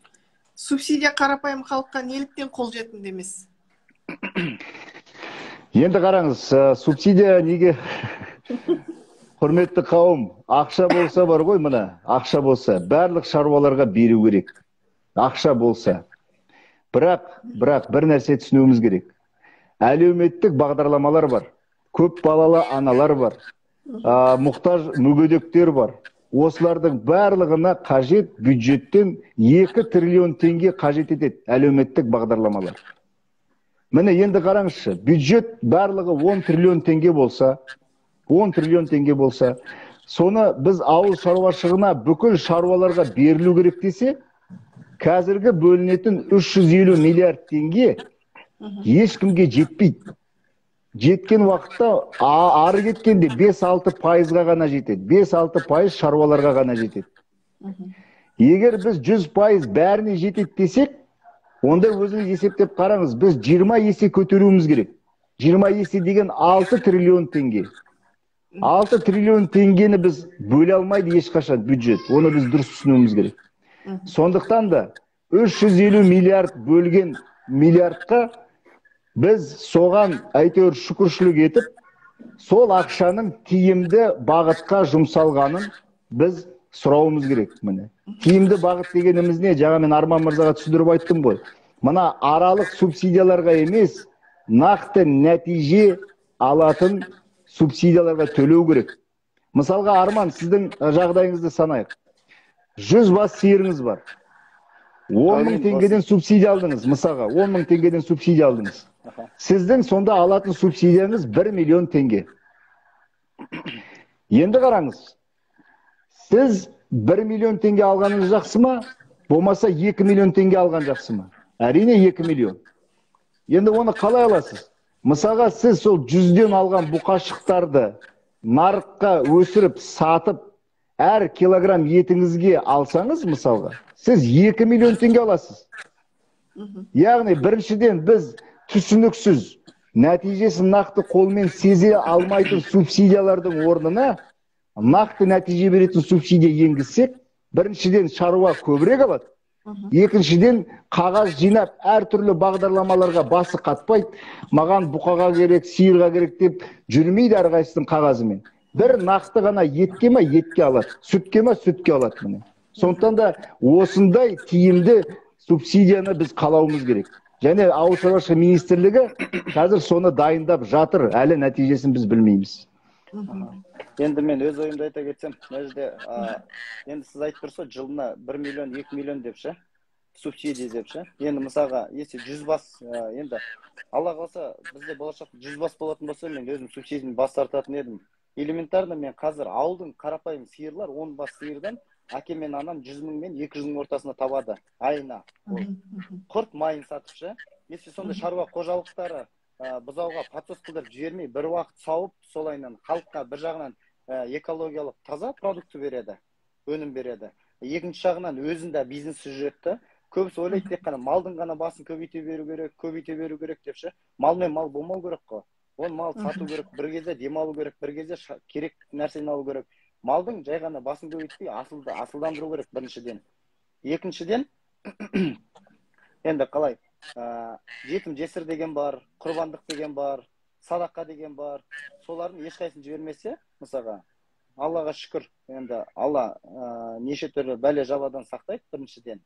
Субсидия қарапайым халыққа неліктен қолжетімді емес? Енді қараңыз, субсидия неге? Құрметті қауым, ақша болса бар ғой, мына, ақша болса, барлық шаруаларға беру керек. Ақша болса. Бірақ бір нәрсе түсінуіміз керек. Әлеуметтік бағдарламалар бар. Көп балалы аналар бар. Мұқтаж мүгедектер бар. Осылардың барлығына қажет бюджеттен 2 триллион теңге қажет етеді әлеуметтік бағдарламалар. Міне енді қараңызшы, бюджет барлығы 10 триллион теңге болса, соны біз ауыл шаруашылығына бүкіл шаруаларға берілу керек десе, қазіргі бөлінетін 350 миллиард теңге ешкімге жетпейді. Жеткен уақытта ары кеткенде 5-6 пайызға ғана жетеді. 5-6 пайыз шаруаларға ғана жетеді. Егер біз 100% бәріне жетеді десек, онда өзіңіз есептеп қараңыз, біз 20 есе көтеруіміз керек. 20 есе деген 6 триллион теңге. 6 триллион теңгені біз бөле алмайды ешқашан бюджет. Оны біз дұрыс түсінуіміз керек. Сондықтан да 350 миллиард бөлген миллиардқа біз соған әйтеуір шүкіршілік етіп, сол ақшаның тиімді бағытқа жұмсалғанын біз сұрауымыз керек. Тиімді бағыт дегеніміз не? Жаңа мен Арман мырзаға түсіндіріп айттым ғой. Мына аралық субсидияларға емес, нақты нәтиже алатын субсидияларға төлеу керек. Мысалға, Арман, сіздің жағдайыңызды санайық. 100 бас сиырыңыз бар. 10 мың теңгеден субсидия алдыңыз. Мысалға, 10 мың теңгеден субсидия алдыңыз. Сіздің сонда алатын субсидияңыз 1 миллион теңге. Енді қараңыз. Сіз 1 миллион теңге алғаныңыз жақсы ма? Болмаса 2 миллион теңге алған жақсы ма? Әрине 2 миллион. Енді оны қалай аласыз? Мысалға, сіз сол 100-ден алған бұқашықтарды нарыққа өсіріп, сатып, әр килограмм етіңізге алсаңыз, мысалға, сіз 2 миллион теңге аласыз. Яғни, біріншіден біз түсініксіз, нәтижесін нақты қолмен сезе алмайтын субсидиялардың орнына нақты нәтиже беретін субсидия енгізсек, біріншіден шаруа көбірек алады. Екіншіден қағаз жинап, әртүрлі бағдарламаларға басы қатпайды. Маған бұқаға керек, сиырға керек деп жүрмейді әрқайсының қағазымен. Бір нақты ғана етке ме етке алады, сүтке ме сүтке алады. Сондықтан да осындай тиімді субсидияны біз қалауымыз керек. Және ауыл шаруашылығы министрлігі қазір соны дайындап жатыр, әлі нәтижесін біз білмейміз. Енді мен өз ойымды айта кетсем, енді сіз айтып тұрсыз, жылына 1 миллион, 2 миллион депші, субсидия депші. Енді мысалға, если 100 бас, енді Алла қалса, бізде болашақта 100 бас болатын болса, мен өзім субсидияны бас тартатын едім. Элементарно мен қазір ауылдың қарапайым сиырлар 10 бас сиырдан әке мен анам 100 мың мен 200 мың ортасында табады айына. Құрт майын сатыпшы. Если сонда шаруа қожалықтары бұзауға подсос қылдырып жібермей, бір уақыт сауып, сол айынан халыққа бір жағынан экологиялық таза продукты береді, өнім береді. Екінші жағынан өзінде бизнесі жүреді. Көбісі ойлайды, тек қана малдың ғана басын көбейте беру керек депші. Мал мен мал болмау керек қой. Оны мал сату керек, бір кезде демалу керек, бір кезде керек нәрсені алу керек. Малдың жай ғана басын көбейтпей, асылдандыру керек біріншіден. Екіншіден, енді қалай? Жетім жесір деген бар, құрбандық деген бар, садақа деген бар. Солардың ешқайсысын жібермесе, мысалға, Аллаға шүкір, енді Алла неше түрлі бәле жаладан сақтайды біріншіден.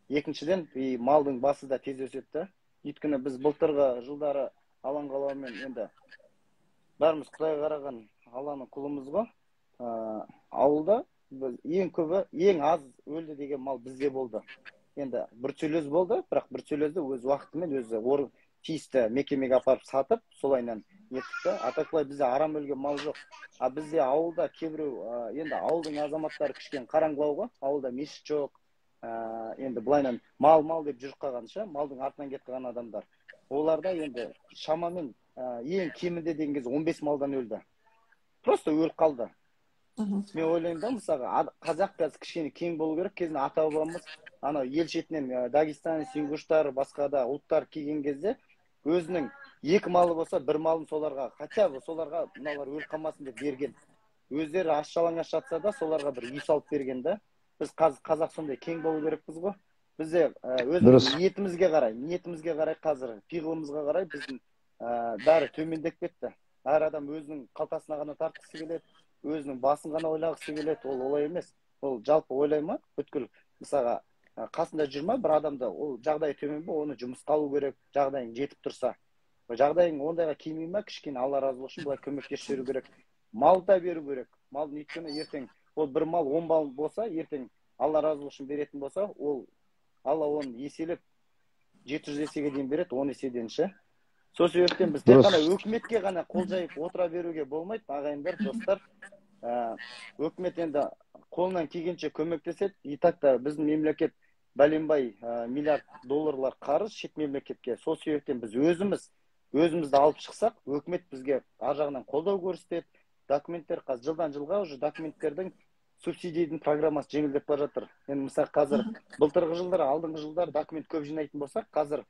Екіншіден, малдың басы да тез өседі. Өйткені біз былтырғы жылдары алан қалаумен енді бәріміз Құдайға қараған Алланың құлымыз ғой. ауылда ең көбі, ең аз өлді деген мал бізде болды. Енді бруцеллез болды, бірақ бруцеллезді өз уақытымен өзі тиісті мекемеге апарып сатып, солайынан еттікті. Атақлай бізде арам өлген мал жоқ. Бізде ауылда кейбіреу, енді ауылдың азаматтары кішкене қараңғылауға, ауылда мешіт жоқ. Енді былайынан мал деп жүріп қалғанша, малдың артынан кетіп қалған адамдар. Оларда енді шамамен ең кемінде деген кезде 15 малдан өлді. Просто өліп қалды. Мен ойлаймын да, мысалға, қазақ қазір кішкене кең болу керек. Кезінде ата-бабамыз анау ел шетінен Дагестан, ингуштар, басқа да ұлттар келген кезде өзінің 2 малы болса, 1 малын соларға, хотя бы соларға мыналар өліп қалмасын деп берген. Өздері аш-жалаңаш жатса да, соларға бір үй салып берген да. Біз қазақ сондай кең болу керекпіз ғой. Бізде өзіміз ниетімізге қарай қазір, пиғылымызға қарай біздің бәрі төмендеп кетті. Әр адам өзінің қалтасына ғана тартқысы келеді, өзінің басын ғана ойлағысы келеді. Ол олай емес. Ол жалпы ойлай ма? Бүткіл мысалға қасында жүрма бір адамда, ол жағдайы төмен бе, оны жұмысқа алу керек, жағдайың жетіп тұрса. Жағдайың ондайға келмей ма, кішкене Алла разы болсын, былай көмектесіп беру керек. Мал да беру керек. Малдың өйткені ертең ол бір мал 10 мал болса, ертең Алла разы болсын беретін болса, ол Алла оны еселеп 700 есеге дейін береді, 10 еседен ше. Сол себептен біз тек қана өкіметке ғана қол жайып отыра беруге болмайды, ағайындар, достар. Өкімет енді қолынан келгенше көмектеседі. И так та біздің мемлекет бәленбай миллиард долларлар қарыз шет мемлекетке. Сол себептен біз өзімізді алып шықсақ, өкімет бізге ар жағынан қолдау көрсетеді. Документтер қазір жылдан жылға уже документтердің субсидийдің программасы жеңілдеп бара жатыр. Енді мысалы қазір былтырғы жылдар, алдыңғы жылдар документ көп жинайтын болсақ, қазір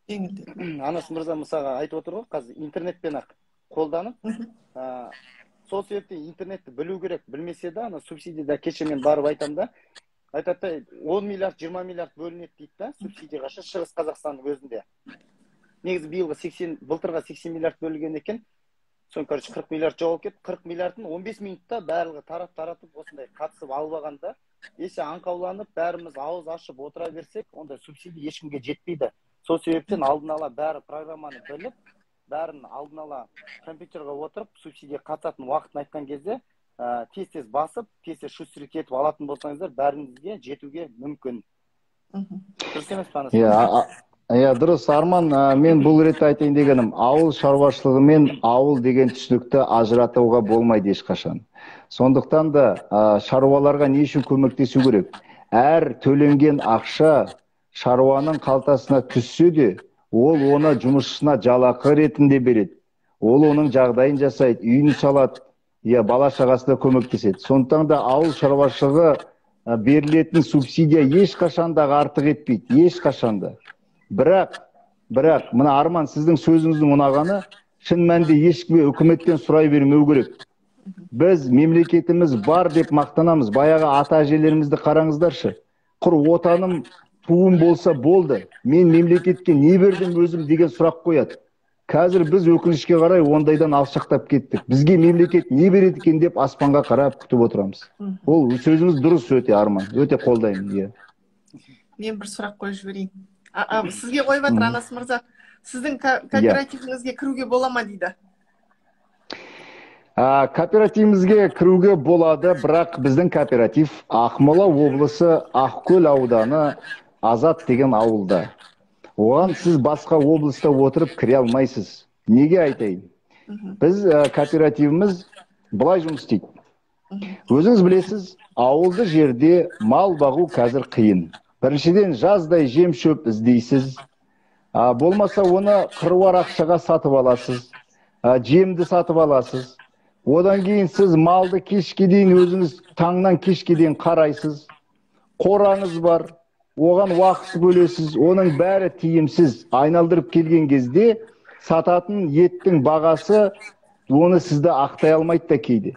Анас мырза мысалға айтып отыр ғой, қазір интернетпен ақ қолданып, сол себептен интернетті білу керек, білмесе де, ана субсидияда кеше мен барып айтам да, айтады 10 миллиард, 20 миллиард бөлінеді дейді да, субсидияға Шығыс Қазақстанның өзінде. Негізі былтырға 80 миллиард бөлінген екен, соң 40 миллиард жоғалып кетті, 40 миллиардын 15 минутта барлығы таратып осындай қатысып алып алғанда, есе аңқауланып, бәріміз ауыз ашып отыра берсек, онда субсидия ешкімге жетпейді. Сол себептен алдын ала бәрі программаны біліп, бәрін алдын ала компьютерға отырып, субсидия қатысатын уақытын айтқан кезде, тез басып, тез шустрик етіп алатын болсаңыздар, бәріңізге жетуге мүмкін. Дұрыс емес пе, Анас? Иә, дұрыс, Арман. Мен бұл ретте айтайын дегенім, ауыл шаруашылығы мен ауыл деген түсінікті ажыратуға болмайды ешқашан. Сондықтан да шаруаларға не үшін көмектесу керек? Әр төленген ақша шаруаның қалтасына түссе де, ол оны жұмысшысына жалақы ретінде береді. Ол оның жағдайын жасайды, үйін салады, бала шағасына көмектеседі. Сондықтан да ауыл шаруашылығы берілетін субсидия ешқашанда артық етпейді, ешқашанда. Бірақ, мына Арман, сіздің сөзіңіздің ұнағаны, шын мәнінде ешкімге үкіметтен сұрай бермеу керек. Біз мемлекетіміз бар деп мақтанамыз. Баяғы ата-әжелерімізді қараңыздаршы. Құр отаным, туым болса болды. Мен мемлекетке не бердім өзім деген сұрақ қояды. Қазір біз өкінішке қарай ондайдан алшақтап кеттік. Бізге мемлекет не береді екен деп аспанға қарап күтіп отырамыз. Ол сөзіңіз дұрыс өте, Арман. Өте қолдаймын. Мен бір сұрақ қойып жіберейін. Сізге қойып жатыр, Анас мырза. Сіздің кооперативіңізге кіруге бола ма дейді? Кооперативімізге кіруге болады, бірақ біздің кооператив Ақмола облысы Ақкөл ауданы Азат деген ауылда. Оған сіз басқа облыста отырып кіре алмайсыз. Неге айтайын? Біз кооперативіміз былай жұмыс істейді. Өзіңіз білесіз, ауылды жерде мал бағу қазір қиын. Біріншіден жаздай жем шөп іздейсіз. Болмаса оны қыруар ақшаға сатып аласыз. Жемді сатып аласыз. Одан кейін сіз малды кешке дейін өзіңіз таңнан кешке дейін қарайсыз. Қораңыз бар. Оған уақыт бөлесіз, оның бәрі тиімсіз. Айналдырып келген кезде сататын еттің бағасы оны сізді ақтай алмайды да кейде.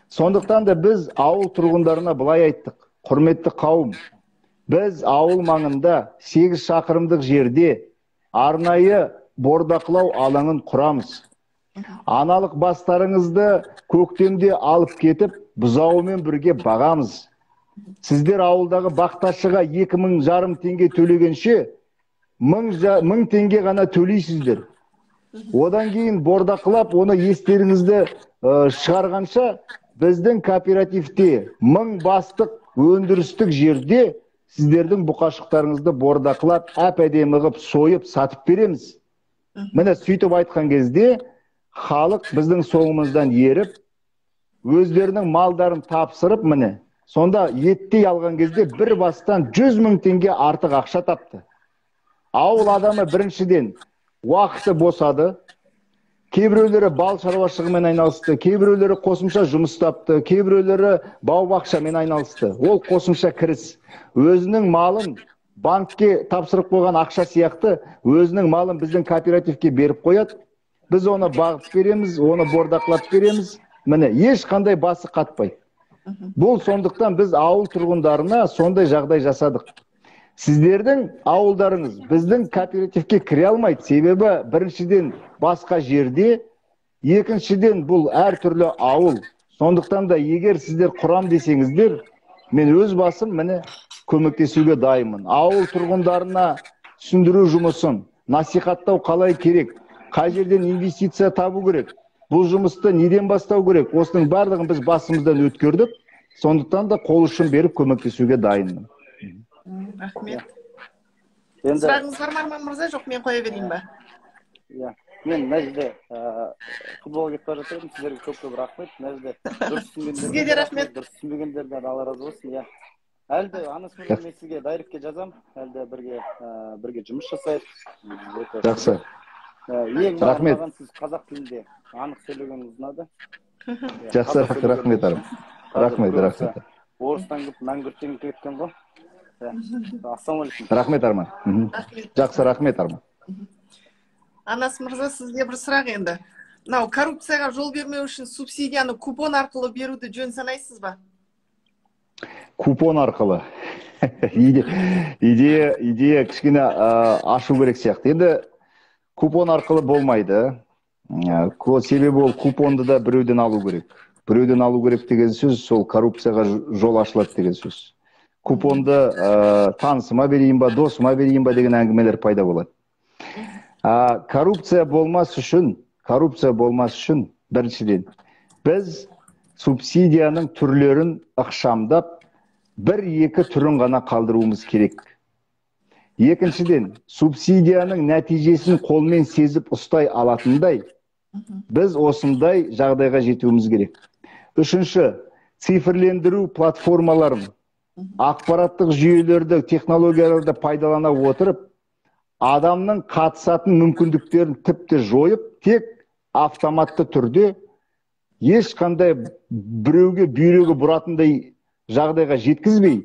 Сондықтан да біз ауыл тұрғындарына былай айттық: құрметті қауым, біз ауыл маңында 8 шақырымдық жерде арнайы бордақылау алаңын құрамыз. Аналық бастарыңызды көктемде алып кетіп, бұзауымен бірге бағамыз. Сіздер ауылдағы бақташыға 2,500 теңге төлегенше 1000 теңге ғана төлейсіздер. Одан кейін бордақылап, оны естеріңізді шығарғанша біздің кооперативте 1000 бастық өндірістік жерде сіздердің бұқашықтарыңызды бордақылап, әп-әдемі қылып сойып сатып береміз. Міне сөйтіп айтқан кезде халық біздің соңымыздан еріп, өздерінің малдарын тапсырып, міне сонда еттей алған кезде бір бастан 100 000 теңге артық ақша тапты. Ауыл адамы біріншіден уақыты босады, кейбіреулері бал шаруашылығымен айналысты, кейбіреулері қосымша жұмыс тапты, кейбіреулері бау-бақшамен айналысты. Ол қосымша кіріс. Өзінің малын банкке тапсырып қойған ақша сияқты, өзінің малын біздің кооперативке беріп қояды. Біз оны бағып береміз, оны бордақлап береміз. Міне, ешқандай басы қатпайды. Бұл сондықтан біз ауыл тұрғындарына сондай жағдай жасадық. Сіздердің ауылдарыңыз біздің кооперативке кіре алмайды. Себебі біріншіден басқа жерде, екіншіден бұл әртүрлі ауыл. Сондықтан да егер сіздер құрам десеңіздер, мен өз басым міне көмектесуге дайынмын. Ауыл тұрғындарына түсіндіру жұмысын, насихаттау қалай керек, қай жерден инвестиция табу керек, бұл жұмысты неден бастау керек, осының барлығын біз басымыздан өткердік. Сондықтан да қол ұшын беріп көмектесуге дайынмын. Рахмет. Сұрағыңыз бар ма, Арман мырза? Жоқ, мен қоя берейін ба? Мен мына жерде футболға кетіп бара жатырмын. Сіздерге көп рахмет. Мына жерде сізге де рахмет. Дұрыс түсінбегендерден Алла разы болсын. Әлде Анас мырза, мен сізге дайректке жазам. Әлде бірге жұмыс жасайық. Жақсы. Ең маған сіз қазақ тілінде анық сөйлегеніңіз ұнады. Жақсы, рахмет. Рахмет. Орыстан келіп мәңгүрттен кеткен ғой. Ассалаумағалейкум. Рахмет, Арман. Жақсы, рахмет, Арман. Анас мырза, сізге бір сұрақ енді. Мынау коррупцияға жол бермеу үшін субсидияны купон арқылы беруді жөн санайсыз ба? Купон арқылы. Идея кішкене ашу керек сияқты. Енді купон арқылы болмайды. Себебі ол купонды да біреуден алу керек. Біреуден алу керек деген сөз, сол коррупцияға жол ашылады деген сөз. Купонды танысыма берейін ба, досыма берейін ба деген әңгімелер пайда болады. Коррупция болмас үшін біріншіден біз субсидияның түрлерін ықшамдап, бір-екі түрін ғана қалдыруымыз керек. Екіншіден, субсидияның нәтижесін қолмен сезіп ұстай алатындай, біз осындай жағдайға жетуіміз керек. Үшінші, цифрлендіру платформаларын, ақпараттық жүйелерді, технологияларды пайдалана отырып, адамның қатысатын мүмкіндіктерін тіпті жойып, тек автоматты түрде ешқандай біреуге бүйрегі бұратындай жағдайға жеткізбей,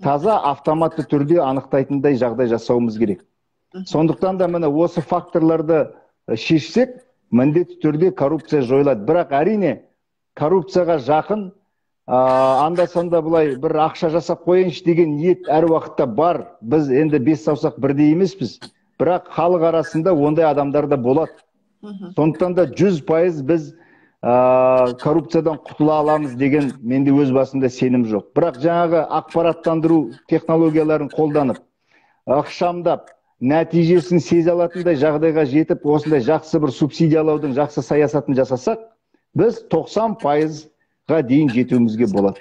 таза автоматты түрде анықтайтындай жағдай жасауымыз керек. Сондықтан да міне осы факторларды шешсек, міндетті түрде коррупция жойылады. Бірақ әрине коррупцияға жақын, анда-санда бұлай бір ақша жасап қойыншы деген ниет әр уақытта бар. Біз енді бес саусақ бірдей емеспіз. Бірақ халық арасында ондай адамдар да болады. Сондықтан да 100% біз коррупциядан құтыла аламыз деген менде өз басымда сенім жоқ. Бірақ жаңағы ақпараттандыру технологияларын қолданып, ықшамдап, нәтижесін сезе алатындай жағдайға жетіп, осындай жақсы бір субсидиялаудың жақсы саясатын жасасақ, біз 90%-ға дейін жетуімізге болады.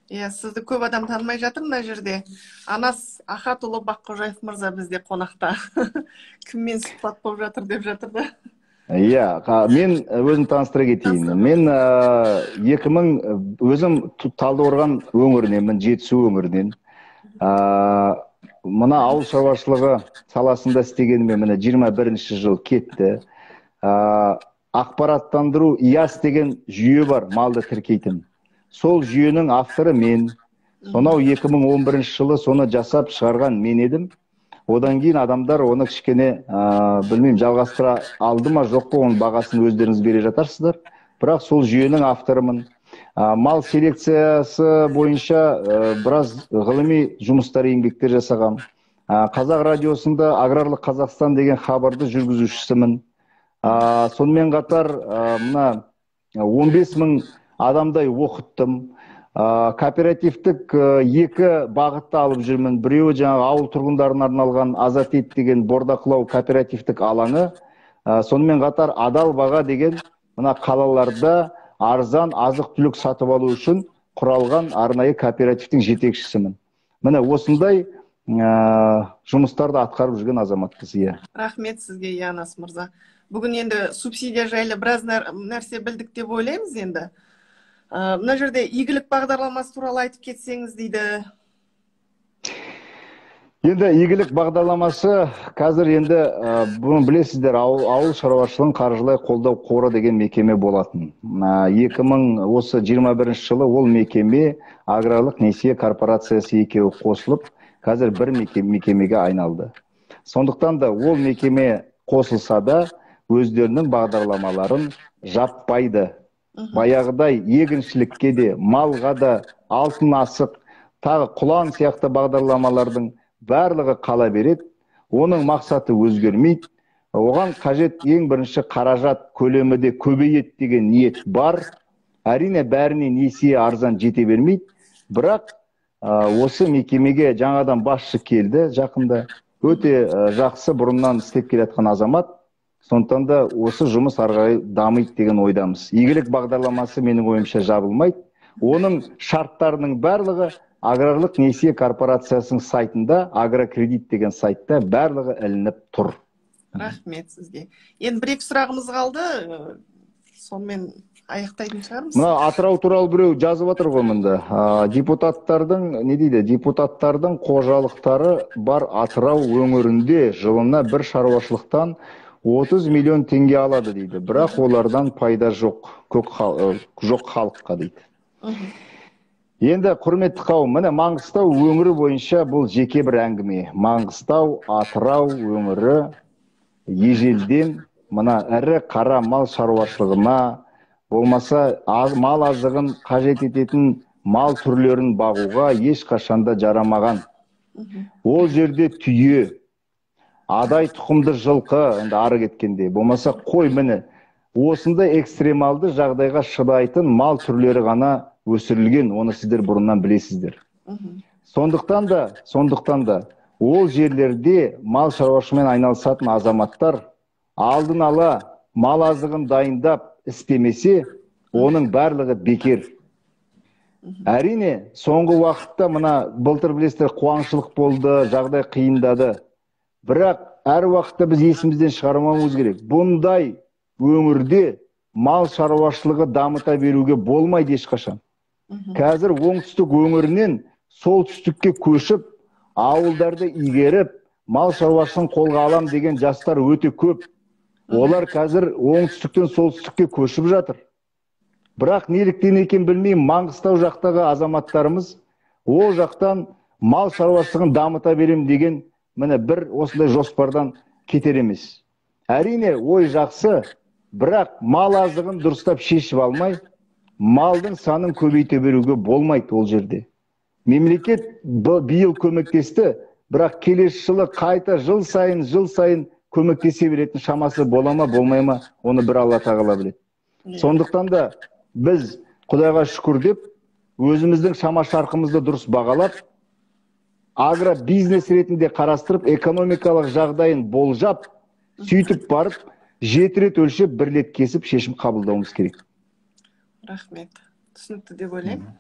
Сізді көп адам танымай жатыр мына жерде. Анас Ахатұлы Баққожаев мырза бізде қонақта. Кіммен сұхбат болып жатыр деп жатыр да. Мен өзім таныстыра кетейін. Мен өзім Талдықорған өңірінен, Жетісу өңірінен. Мына ауыл шаруашылығы саласында істегеніме міне 21-ші жыл кетті. Ақпараттандыру ИАС деген жүйе бар, малды тіркейтін. Сол жүйенің авторы мен. Сонау 2011 жылы соны жасап шығарған мен едім. Одан кейін адамдар оны кішкене білмеймін жалғастыра алды ма жоқ па, оның бағасын өздеріңіз бере жатарсыздар. Бірақ сол жүйенің авторымын. Мал селекциясы бойынша біраз ғылыми жұмыстар еңбектер жасағам. Қазақ радиосында Аграрлық Қазақстан деген хабарды жүргізушісімін. Сонымен қатар мына 15 000 адамдай оқыттым. Кооперативтік екі бағытта алып жүрмін. Біреуі жаңағы ауыл тұрғындарына арналған Азат ет деген бордақылау кооперативтік алаңы. Сонымен қатар Адал баға деген мына қалаларда арзан азық-түлік сатып алу үшін құралған арнайы кооперативтің жетекшісімін. Міне осындай жұмыстарды атқарып жүрген азаматпыз. Рахмет сізге, Янас мырза. Бүгін енді субсидия жайлы біраз нәрсе білдік деп ойлаймыз енді. Мына жерде игілік бағдарламасы туралы айтып кетсеңіз дейді. Енді игілік бағдарламасы қазір енді бұны білесіздер, ауыл шаруашылығын қаржылай қолдау қоры деген мекеме болатын. 2021 жылы ол мекеме аграрлық несие корпорациясы екеуі қосылып, қазір бір мекемеге айналды. Сондықтан да ол мекеме қосылса да өздерінің бағдарламаларын жаппайды. Баяғыдай егіншілікке де, малға да, алтын асық, тағы құлан сияқты бағдарламалардың барлығы қала береді. Оның мақсаты өзгермейді. Оған қажет ең бірінші қаражат көлемі де көбейеді деген ниет бар. Әрине бәріне несие арзан жете бермейді. Бірақ осы мекемеге жаңадан басшы келді жақында. Өте жақсы бұрыннан істеп келе жатқан азамат. Сондықтан да осы жұмыс ары қарай дамиды деген ойдамыз. Игілік бағдарламасы менің ойымша жабылмайды. Оның шарттарының барлығы аграрлық несие корпорациясының сайтында, агрокредит деген сайтта барлығы ілініп тұр. Рахмет сізге. Енді бір-екі сұрағымыз қалды. Сонымен аяқтайтын шығармыз. Мына Атырау туралы біреу жазып отыр ғой мұнда. Депутаттардың қожалықтары бар Атырау өңірінде жылына бір шаруашылықтан 30 миллион теңге алады дейді. Бірақ олардан пайда жоқ халыққа дейді. Енді құрметті қауым, міне Маңғыстау өңірі бойынша бұл жеке бір әңгіме. Маңғыстау, Атырау өңірі ежелден мына ірі қара мал шаруашылығына, болмаса мал азығын қажет ететін мал түрлерін бағуға ешқашанда жарамаған. Ол жерде түйе, адай тұқымды жылқы, енді ары кеткенде, болмаса қой, міне осындай экстремалды жағдайға шыдайтын мал түрлері ғана өсірілген, оны сіздер бұрыннан білесіздер. Сондықтан да ол жерлерде мал шаруашылығымен айналысатын азаматтар алдын ала мал азығын дайындап істемесе, оның барлығы бекер. Әрине, соңғы уақытта мына былтыр білесіздер қуаңшылық болды, жағдай қиындады. Бірақ әр уақытта біз есімізден шығармауымыз керек. Бұндай өңірде мал шаруашылығы дамыта беруге болмайды ешқашан. Қазір оңтүстік өңірінен солтүстікке көшіп, ауылдарды игеріп, мал шаруашылығын қолға алам деген жастар өте көп. Олар қазір оңтүстіктен солтүстікке көшіп жатыр. Бірақ неліктен екен білмеймін, Маңғыстау жақтағы азаматтарымыз ол жақтан мал шаруашылығын дамыта берем деген міне бір осындай жоспардан кетер емес. Әрине ой жақсы, бірақ мал азығын дұрыстап шешіп алмай, малдың санын көбейте беруге болмайды ол жерде. Мемлекет биыл көмектесті, бірақ келесі жылы қайта жыл сайын көмектесе беретін шамасы бола ма, болмай ма, оны бір Алла тағала біледі. Сондықтан да біз Құдайға шүкір деп, өзіміздің шама шарқымызды дұрыс бағалап, агробизнес ретінде қарастырып, экономикалық жағдайын болжап, сөйтіп барып, 7 рет өлшеп, 1 рет кесіп, шешім қабылдауымыз керек. Рахмет. Түсінікті деп ойлаймын.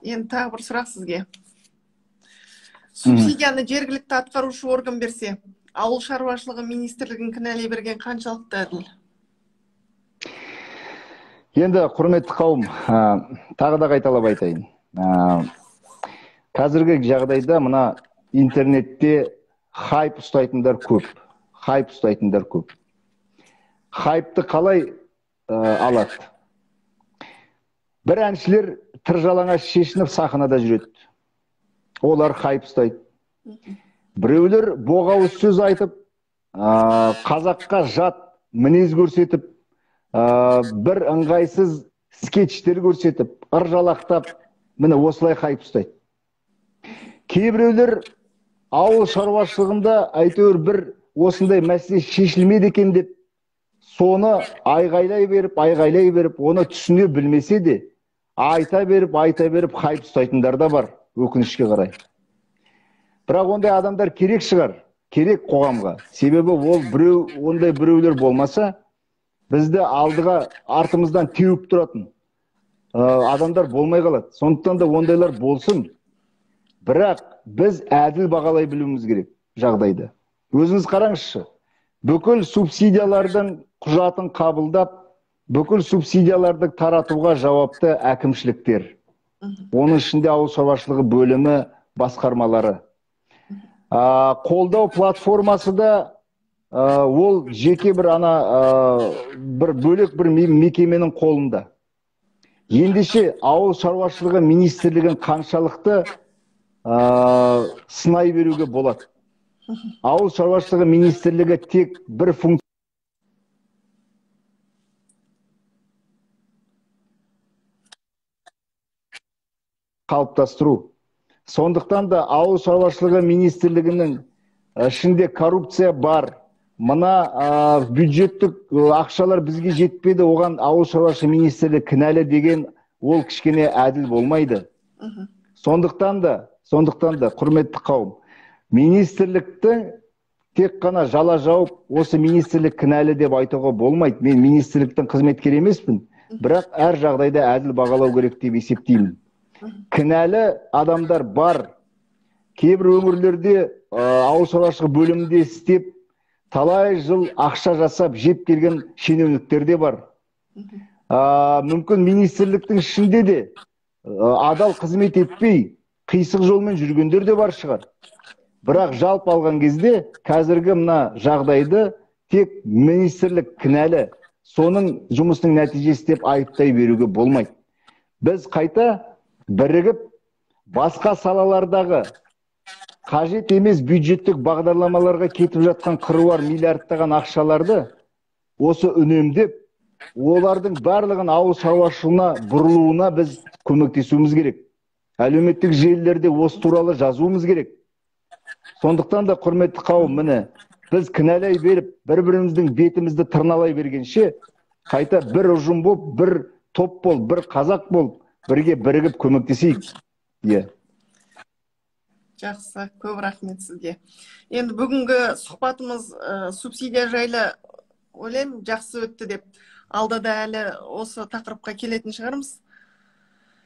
Енді тағы бір сұрақ сізге. Субсидияны жергілікті атқарушы орган берсе, ауыл шаруашылығы министрлігін кінәлай берген қаншалықты әділ? Енді құрметті қауым, тағы да қайталап айтайын. Қазіргі жағдайда мына интернетте хайп ұстайтындар көп. Хайпты қалай алады? Бір әншілер тыржалаңа шешініп сахнада жүреді. Олар хайп ұстайды. Біреулер боғауыз сөз айтып, қазаққа жат мінез көрсетіп, бір ыңғайсыз скетчтер көрсетіп, ыржалақтап, міне осылай хайп ұстайды. Кейбіреулер ауыл шаруашылығында әйтеуір бір осындай мәселе шешілмеді екен деп, соны айғайлай беріп, оны түсіне білмесе де, айта беріп, хайп ұстайтындар да бар, өкінішке қарай. Бірақ ондай адамдар керек шығар, керек қоғамға. Себебі ол ондай біреулер болмаса, бізді алдыға артымыздан теуіп тұратын. адамдар болмай қалады. Сондықтан да ондайлар болсын. Бірақ біз әділ бағалай білуіміз керек жағдайды. Өзіңіз қараңызшы. Бүкіл субсидиялардың құжатын қабылдап, бүкіл субсидияларды таратуға жауапты әкімшіліктер. Оның ішінде ауыл шаруашылығы бөлімі, басқармалары. Қолдау платформасы да ол жеке бір бір бөлек бір мекеменің қолында. Ендеше ауыл шаруашылығы министрлігін қаншалықты сынай беруге болады. Ауыл шаруашылығы министрлігі тек бір функция қалыптастыру. Сондықтан да ауыл шаруашылығы министрлігінің ішінде коррупция бар. Мына бюджеттік ақшалар бізге жетпеді, оған ауыл шаруашылығы министрлігі кінәлі деген ол кішкене әділ болмайды. Сондықтан да құрметті қауым, министрліктің тек қана жала жауып, осы министрлік кінәлі деп айтуға болмайды. Мен министрліктің қызметкері емеспін, бірақ әр жағдайда әділ бағалау керек деп есептеймін. Кінәлі адамдар бар. Кейбір өңірлерде ауыл шаруашылығы бөлімінде істеп, талай жыл ақша жасап жеп келген шенеуніктер де бар. Мүмкін министрліктің ішінде де адал қызмет етпей, қисық жолмен жүргендер де бар шығар. Бірақ жалпы алған кезде қазіргі мына жағдайды тек министрлік кінәлі, соның жұмысының нәтижесі деп айыптай беруге болмайды. Біз қайта бірігіп, басқа салалардағы қажет емес бюджеттік бағдарламаларға кетіп жатқан қыруар миллиардтаған ақшаларды осы үнемдеп, олардың барлығын ауыл шаруашылығына бұрылуына біз көмектесуіміз керек. Әлеуметтік желілерде осы туралы жазуымыз керек. Сондықтан да құрметті қауым, міне біз кінәлай беріп, бір-біріміздің бетімізді тырналай бергенше, қайта бір ұжым болып, бір топ болып, бір қазақ болып, бірге бірігіп көмектесейік. Жақсы, көп рахмет сізге. Енді бүгінгі сұхбатымыз субсидия жайлы ойлаймын жақсы өтті деп, алда да әлі осы тақырыпқа келетін шығармыз.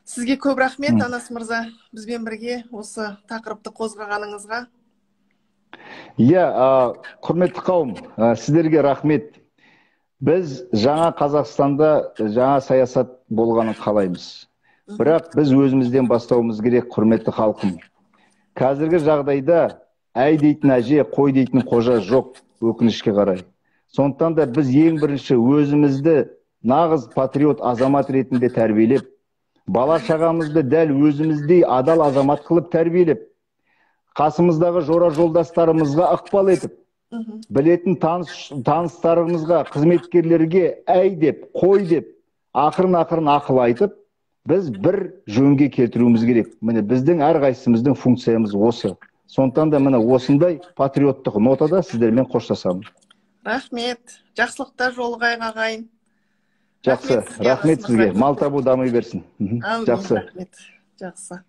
Сізге көп рахмет, Анас мырза, бізбен бірге осы тақырыпты қозғағаныңызға. Құрметті қауым, сіздерге рахмет. Біз жаңа Қазақстанда жаңа саясат болғанын қалаймыз. Бірақ біз өзімізден бастауымыз керек, құрметті халқым. Қазіргі жағдайда әй дейтін әже, қой дейтін қожа жоқ, өкінішке қарай. Сондықтан да біз ең бірінші өзімізді нағыз патриот азамат ретінде тәрбиелеп, бала шағамызды дәл өзіміздей адал азамат қылып тәрбиелеп, қасымыздағы жора жолдастарымызға ықпал етіп, білетін таныстарымызға, қызметкерлерге әй деп, қой деп, ақырын ақыл айтып, біз бір жөнге келтіруіміз керек. Міне біздің әрқайсымыздың функциямыз осы. Сондықтан да міне осындай патриоттық нотада сіздермен қоштасамын. Рахмет. Жақсылықта жолығайық ағайын. Жақсы. Рахмет сізге. Мал табу дамый берсін. Жақсы. Жақсы.